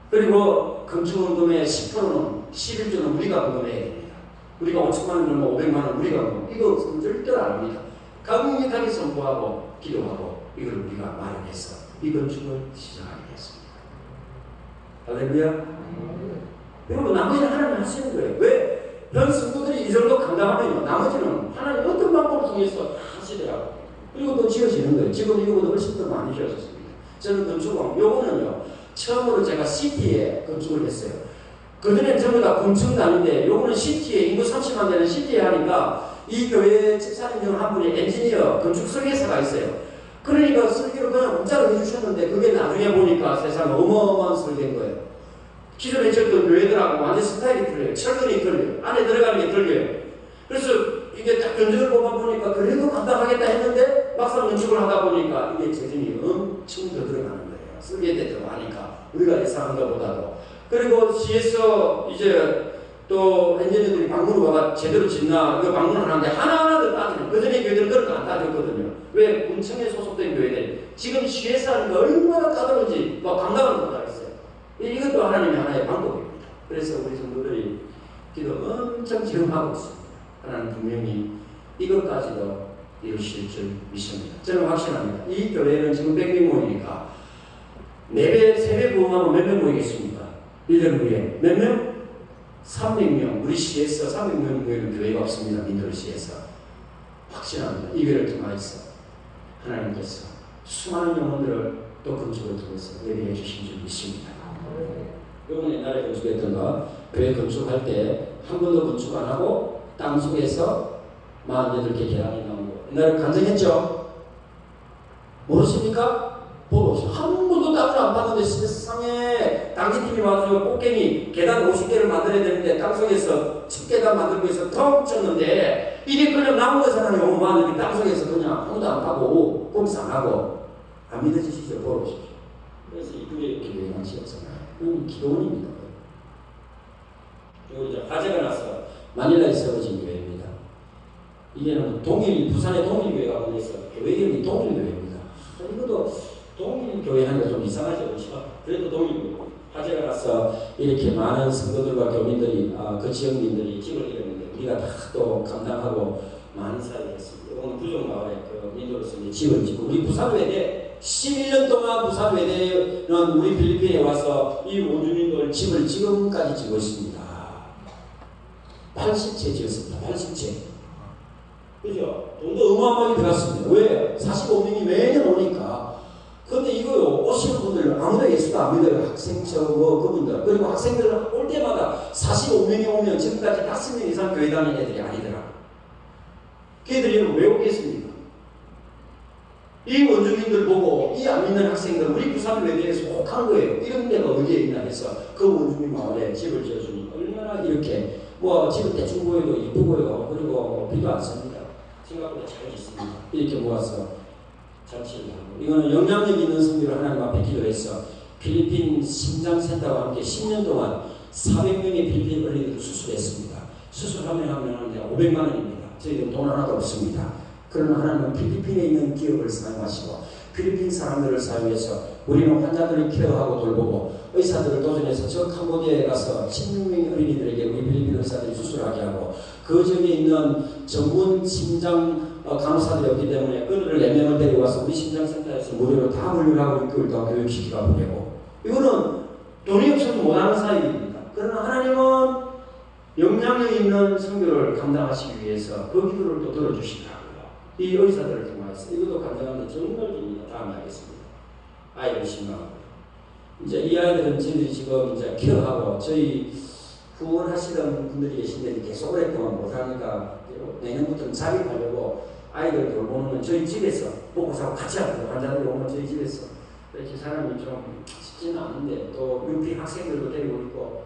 그리고 건축원금의 10%는 11조는 우리가 건금해야 됩니다. 우리가 5천만 원 정도 500만 원 우리가 건금 이거 절대로 안 합니다. 강력하게 선포하고 기도하고 이걸 우리가 마련해서 이 건축을 시작하게 됐습니다. 할렐루야. 여러분 나머지는 하나님 하시는 거예요. 왜? 현 성도들이 이 정도 감당하면요. 나머지는 하나님 어떤 방법을 통해서 다 하시더라고요. 그리고 또 지어지는 거예요. 지금 이거보다 훨씬 더 많이 지어졌습니다. 저는 건축은 요거는요. 처음으로 제가 시티에 건축을 했어요. 그전에는 전부 다 건축은 아닌데 요거는 시티에 인구 30만 되는 시티에 하니까 이 교회 집사님 중 한 분이 엔지니어 건축 설계사가 있어요. 그러니까 설계를 그냥 문자로 해주셨는데 그게 나중에 보니까 세상 어마어마한 설계인 거예요. 기존에 지었던 교회들하고 완전 스타일이 틀려요. 철근이 틀려요. 안에 들어가는 게 틀려요. 그래서 이게 딱 견적을 뽑아보니까 그래도 감당하겠다 했는데 막상 건축을 하다 보니까 이게 재정이 엄청 더 들어가는 거예요. 설계 때 들어가니까 우리가 예상한 것보다도. 그리고 시에서 이제 또 엔지니어들이 방문을 와가 제대로 짓나 이거 방문을 하는데 하나하나 더 까졌거든요. 왜? 군청에 소속된 교회들 지금 CS하는 거 얼마나 까다로운지 뭐 감당을 못하겠어요. 이것도 하나님의 하나의 방법입니다. 그래서 우리 성도들이 기도 엄청 지금 하고 있습니다. 하나님 분명히 이것까지도 이루실 줄 믿습니다. 저는 확신합니다. 이 교회는 지금 100명 모이니까 4배, 3배 부흥하면 몇 명 모이겠습니까? 1년 후에 몇 명? 300명. 우리 시에서 300명 모이는 교회가 없습니다. 민도시에서. 확신합니다. 이 교회를 통해서 하나님께서 수많은 영혼들을 또 건축을 통해서 예비해 주신 줄 믿습니다. 여러분 옛날에 건축했던 거 교회 건축할 때 한 번도 건축 안 하고 땅 속에서 48개 계단이 나온 거 옛날에 간증했죠? 모르십니까? 보러 오세요. 한 번도 땅을 안 봤는데 세상에 당기팀이 와서 꽃게미 계단 50개를 만들어야 되는데 땅속에서 10계단 만들고 해서 텅 쳤는데 이게 그냥 나온 거잖아요. 영혼만들이 땅속에서 그냥 아무도 안 파고 공사 안 하고 안 믿어지시죠? 보러 오십시오. 그래서 이쁘게 이렇게 유행한 지었잖아요. 그건 기도원입니다. 그리고 이제 화재가 나서 마닐라에 세워진 교회입니다. 이게는 부산의 동일교회가 보내서 교회 이름이 동일교회입니다. 이것도 동일교회 하니까 좀 이상하죠, 그렇죠? 그래도 동일교회. 화재가 나서 이렇게 많은 성도들과 교민들이, 그 지역민들이 집을 잃었는데 우리가 다 또 감당하고 많은 사역을 했습니다. 오늘 부족마을에 그 민도로서 집을 짓고 우리 부산외대 11년 동안 부산외대는 우리 필리핀에 와서 이 원주민들 집을 지금까지 지고 있습니다. 80채 지었습니다. 80채. 그죠? 돈도 어마어마하게 들어갔습니다. 왜? 45명이 매년 오니까. 근데 이거요, 오시는 분들 아무도 예수도 안 믿어요. 학생, 그분들. 그리고 학생들 올 때마다 45명이 오면 지금까지 5명 이상 교회 다니는 애들이 아니더라. 걔들이 왜 오겠습니까? 이 원주민들 보고 이 안 믿는 학생들, 우리 부산 외대에서 혹한 거예요. 이런 데가 어디에 있나 해서 그 원주민 마을에 집을 지어주니 얼마나 이렇게 집을 대충 보여도 이쁘고요. 그리고 비도 안 씁니다. 생각보다 잘 짓습니다. 이렇게 모아서 잔치를 하고 이거는 영향력 있는 성교를 하나님 앞에 기도해서 필리핀 심장센터와 함께 10년 동안 400명의 필리핀 어린이들을 수술했습니다. 수술하면 500만 원입니다. 저희들은 돈 하나도 없습니다. 그러나 하나님은 필리핀에 있는 기업을 사용하시고 필리핀 사람들을 사용해서 우리는 환자들을 케어하고 돌보고 의사들을 도전해서 저 캄보디아에 가서 16명의 어린이들에게 우리 필리핀 의사들이 수술하게 하고 그 지역에 있는 전문 심장 간호사들이 없기 때문에 그들을 4명을 데려와서 우리 심장센터에서 무료로 다 훈련하고 6개월 동안 교육시키고 보내고 이거는 돈이 없어도 못하는 사역입니다. 그러나 하나님은 영향력 있는 선교를 감당하시기 위해서 그 기도를 또 들어주시더라고요. 이 의사들을 통해서 이것도 감당하는데 정말 깁니다. 다음에 하겠습니다. 아이들 신망하고 이제 이 아이들은 저희들이 지금 이제 케어하고 저희 후원하시던 분들이 계신데 계속 오랫동안 못하니까 내년부터는 자립하려고 아이들 돌보는 건 저희 집에서 먹고 사고 같이 하고 환자들이 오면 저희 집에서 이렇게 사람이 좀 쉽지는 않은데 또 육비 학생들도 데리고 있고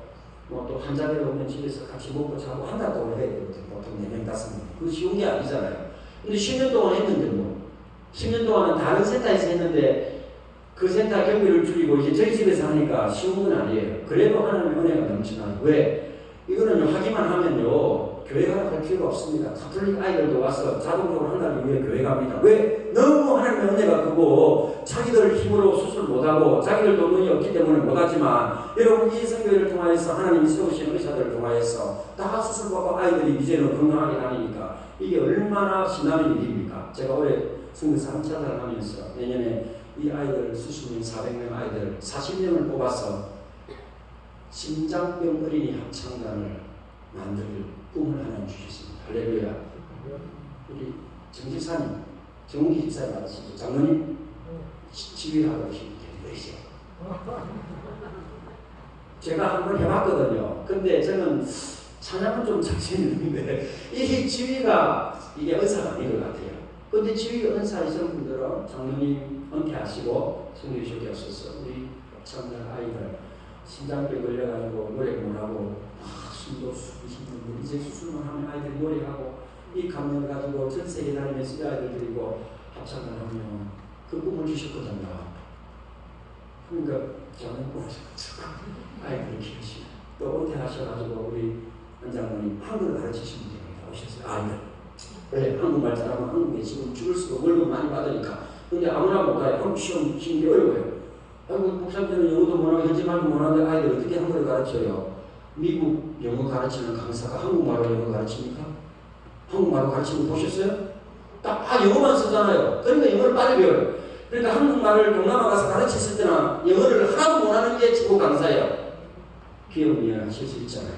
또 환자들이 오면 집에서 같이 먹고 자고 한 달 동안 해야 되거든요. 보통 4명, 5명. 그거 쉬운 게 아니잖아요. 근데 10년 동안 했는데 10년 동안은 다른 센터에서 했는데 그 센터 경비를 줄이고 이제 저희 집에서 하니까 쉬운 건 아니에요. 그래도 하나님의 은혜가 넘치나요. 왜? 이거는 하기만 하면요. 교회 가서 할 필요가 없습니다. 가톨릭 아이들도 와서 자동적으로 한 달 이후에 교회 갑니다. 왜? 너무 하나님의 은혜가 크고 자기들 힘으로 수술 못하고 자기들도 돈이 없기 때문에 못하지만 여러분 이 선교회를 통하여서 하나님이 세우신 의사들을 통하여서 다 수술받고 아이들이 이제는 건강하게 다니니까 이게 얼마나 신나는 일입니까? 제가 올해 선교사 3차를 하면서 내년에 이 아이들 수십명 400명 아이들 40명을 뽑아서 심장병 어린이 합창단을 만들 꿈을 하나 주셨습니다. 할렐루야. 우리 정집사님, 정기 집사님 맞으시죠? 장로님 지휘하고 계시죠? 제가 한번 해봤거든요. 근데 저는 찬양은 좀 자신이 있는데 이 지휘가 이게 은사가 아닌 것 같아요. 근데 지휘 은사이신 분들은 장로님 은퇴하시고 성령 주시게 없어서 우리 합창단 아이들 심장병 걸려가지고 노래 못하고 숨도 쉬시는 분 이제 수술만 하면 아이들이 노래하고 이 감명을 가지고 전 세계 다니면서 이 아이들 데리고 합창을 하면 그 꿈을 주셨거든요. 그러니까 저는 꿈을 주셔가지고 아이들을 키우시고 또 은퇴하셔가지고 우리 원장님이 한글을 가르치시면 됩니다. 오셨어요. 아이들 왜? 한국말 잘하면 한국에 지금 죽을 수도 월급 많이 받으니까. 근데 아무나 못 가요. 한국 시험 치는 게 어려워요. 한국 목사님들은 영어도 못하고 현지말도 못하는데 아이들 어떻게 한국어를 가르쳐요? 미국 영어 가르치는 강사가 한국말로 영어 가르칩니까? 한국말로 가르치는 거 보셨어요? 딱 영어만 쓰잖아요. 그러니까 영어를 빨리 배워요. 그러니까 한국말을 동남아 가서 가르쳤을 때나 영어를 하나도 못하는 게 지구 강사예요. 기업 이해하실 수 있잖아요.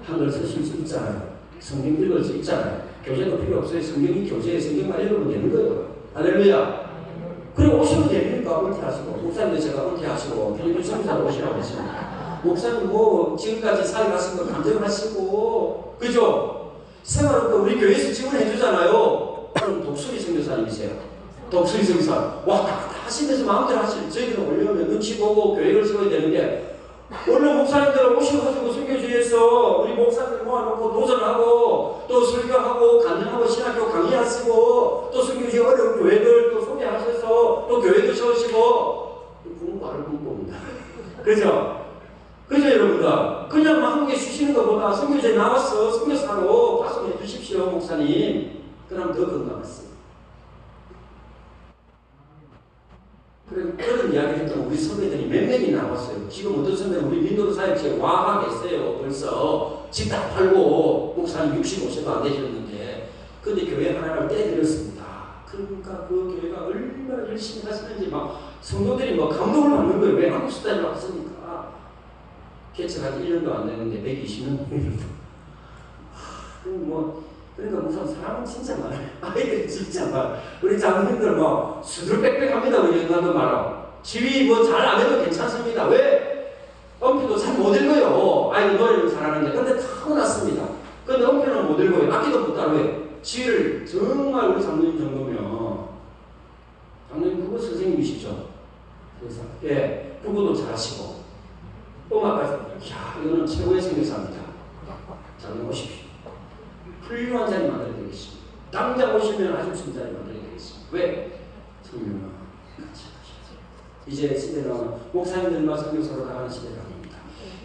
한글 쓰실 수 있잖아요. 성경 읽을 수 있잖아요. 교재도 필요 없어요. 성경이 교재에 성경만 읽으면 되는 거예요. 할렐루야. 그리고 오시면 됩니까? 은퇴하시고. 목사님도 제가 은퇴하시고 필리핀 선교사로 오시라고 했습니다. 목사님 뭐 지금까지 살아가신 거 감정하시고 그죠? 생활은 우리 교회에서 지원해 주잖아요. 그럼 독수리 선교사님이세요. 독수리 선교사. 와, 다 하시면서 마음대로 하시는 저희들은 올려면 눈치 보고 계획을 세워야 되는데 원래 목사님들 오셔가지고 선교지에서 우리 목사님들 모아놓고 도전하고 또 설교하고 간증하고 신학교 강의하시고 또 선교지 어려운 교회들 또 소개하셔서 또 교회도 세우시고 공부를 꿈꿉니다. 그죠? 그죠 여러분들? 그냥 한국에 쉬시는 것보다 선교지에 나와서 선교사로 파송해 주십시오 목사님. 그럼 더 건강하세요. 그런 이야기를 했던 우리 선배들이 몇 명이 나왔어요. 지금 어떤 선배는 우리 민도도 사역지에 와 계세요. 벌써 집 다 팔고 목사님 65세도 안 되셨는데 근데 교회 하나를 떼드렸습니다. 그러니까 그 교회가 얼마나 열심히 하시는지 막 성도들이 막 감동을 받는 거예요. 왜 한국 스타일로 왔습니까? 개척한 지 1년도 안 됐는데 120년 그러니까 무슨 사람은 진짜 많아요. 아이들이 진짜 많아요. 우리 장로님들 뭐 수두룩빽빽합니다. 우리 영감도 말아. 지휘 뭐 잘 안 해도 괜찮습니다. 왜? 엄표도 잘 못 읽어요. 아이들 노래는 잘하는데. 근데 타고났습니다. 근데 엄표는 못 읽어요. 악기도 못 따라해요. 지휘를 정말 우리 장로님 정도면 장로님 국어 선생님이시죠? 그래서 예, 국어도 잘하시고 음악까지 야 이거는 최고의 선교사입니다. 장로님 오십시오. 훌륭한 자리 만들어야 되겠습니다. 당장 오시면 아주 좋은 자리 만들어야 되겠습니다. 왜? 성령과 같이 하셔서. 이제 시대는 목사님들과 선교사로 나가는 시대가 아닙니다.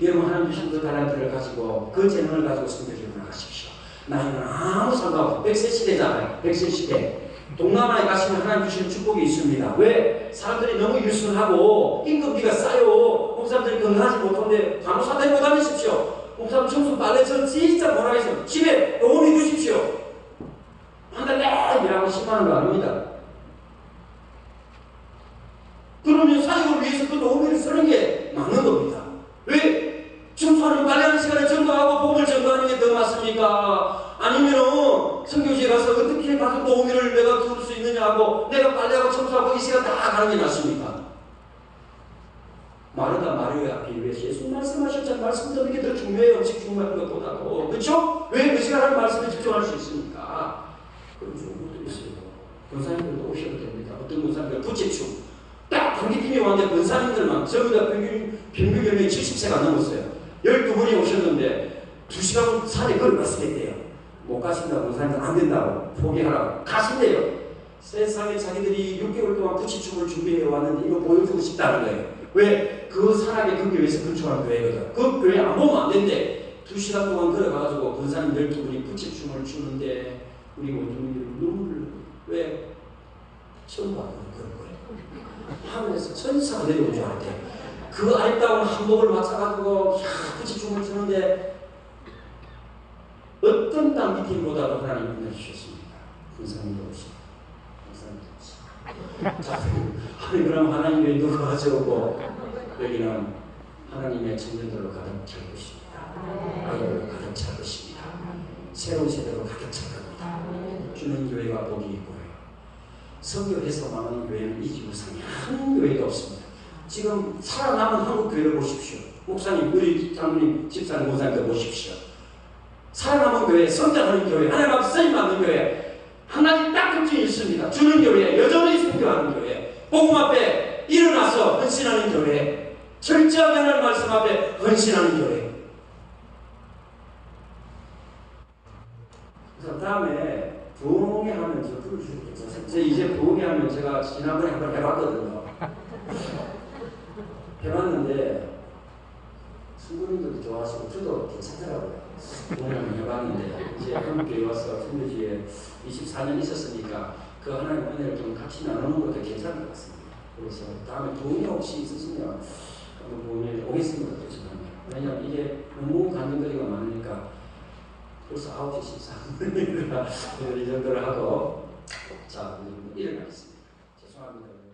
여러분 하나님 주신 그 달란트를 가지고 그 재능을 가지고 선교지로 나가십시오. 나이는 아무 상관없어. 100세 시대잖아요. 100세 시대. 동남아에 가시면 하나님 주시는 축복이 있습니다. 왜? 사람들이 너무 유순하고 임금비가 싸요. 목사님들이 건강하지 못한데 간호사 데리고 다니십시오. 목사님 청소 빨래 저 진짜 뭐라겠어요. 집에 도움이 주십시오. 한 달 내내 일하고 10만 원도 아닙니다. 그러면 사역을 위해서 그 도움을 쓰는 게 맞는 겁니다. 왜? 청소하는 빨래하는 시간에 전도하고 복음을 전도하는 게 더 맞습니까? 아니면은 선교지에 가서 어떻게 가서 도움을 내가 줄 수 있느냐 하고 내가 빨래하고 청소하고 이 시간 다 가는 게 낫습니까? 마르다 마리아 앞에 위해서 예수 말씀하셨잖아요. 말씀 듣는 게 더 중요해요. 음식 중요한 것보다도. 그렇죠? 왜 그 시간 하는 말씀에 집중할 수 있습니까? 그런 좋은 것도 있어요. 권사님들도 오셔도 됩니다. 어떤 권사님들 부채춤. 딱 단기팀이 왔는데 권사님들만 전부 다 평균 연령이 70세가 넘었어요. 12분이 오셨는데 2시간 산에 걸어갔으면 돼요. 못 가신다고 권사님들 안 된다고 포기하라고 가신대요. 세상에 자기들이 6개월 동안 부채춤을 준비해 왔는데 이거 보여주고 싶다는 거예요. 왜? 그 산악의 그 교회에서 근처한 교회거든. 그 교회 안 보면 안 된대. 2시간 동안 걸어가가지고 권사님 12분이 부채춤을 추는데 우리 원주민들이 눈물을 왜? 처음 봤는 그런 거예요. 하늘에서 천사가 내려온 줄 알았대. 그 아름다운 한복을 맞춰가지고 부채춤을 추는데 어떤 단기팀보다도 하나님 은혜 주셨습니다. 권사님도 오시고 권사님도 오시고 자, 아니 그럼 하나님 교회 누가 가져오고 여기는 하나님의 청년들로 가득 찰 것입니다. 아이들로 가득 찰 것입니다. 새로운 세대로 가득 찰 겁니다. 주는 교회가 복이 있고요. 선교해서 망하는 교회는 이 지구상에 한 교회도 없습니다. 지금 살아남은 한국 교회를 보십시오. 목사님, 우리 장로님, 집사님, 권사님들 보십시오. 살아남은 교회, 성장하는 교회, 하나님 앞에 쓰임 받는 교회 한 가지 딱 특징이 있습니다. 주는 교회, 여전히 선교하는 교회, 복음 앞에 일어나서 헌신하는 교회, 철저하게 하는 말씀 앞에 헌신하는 교회. 그래서 다음에 부흥회 하면 저 부르시겠죠. 제 이제 부흥회 하면 제가 지난번에 한번 해봤거든요. 해봤는데 성도님들도 좋아하시고 저도 괜찮더라고요. 오늘 해봤는데 이제 한국교회 와서 선교지에 24년 있었으니까 그 하나님 은혜를 좀 같이 나누는 것도 괜찮을 것 같습니다. 그래서 다음에 도움이 혹시 있으시면 한번 도움이 오겠습니다. 왜냐하면 이게 너무 간증거리가 많으니까 벌써 9시 13분이니까 이 정도를 하고 자, 일어나겠습니다. 죄송합니다.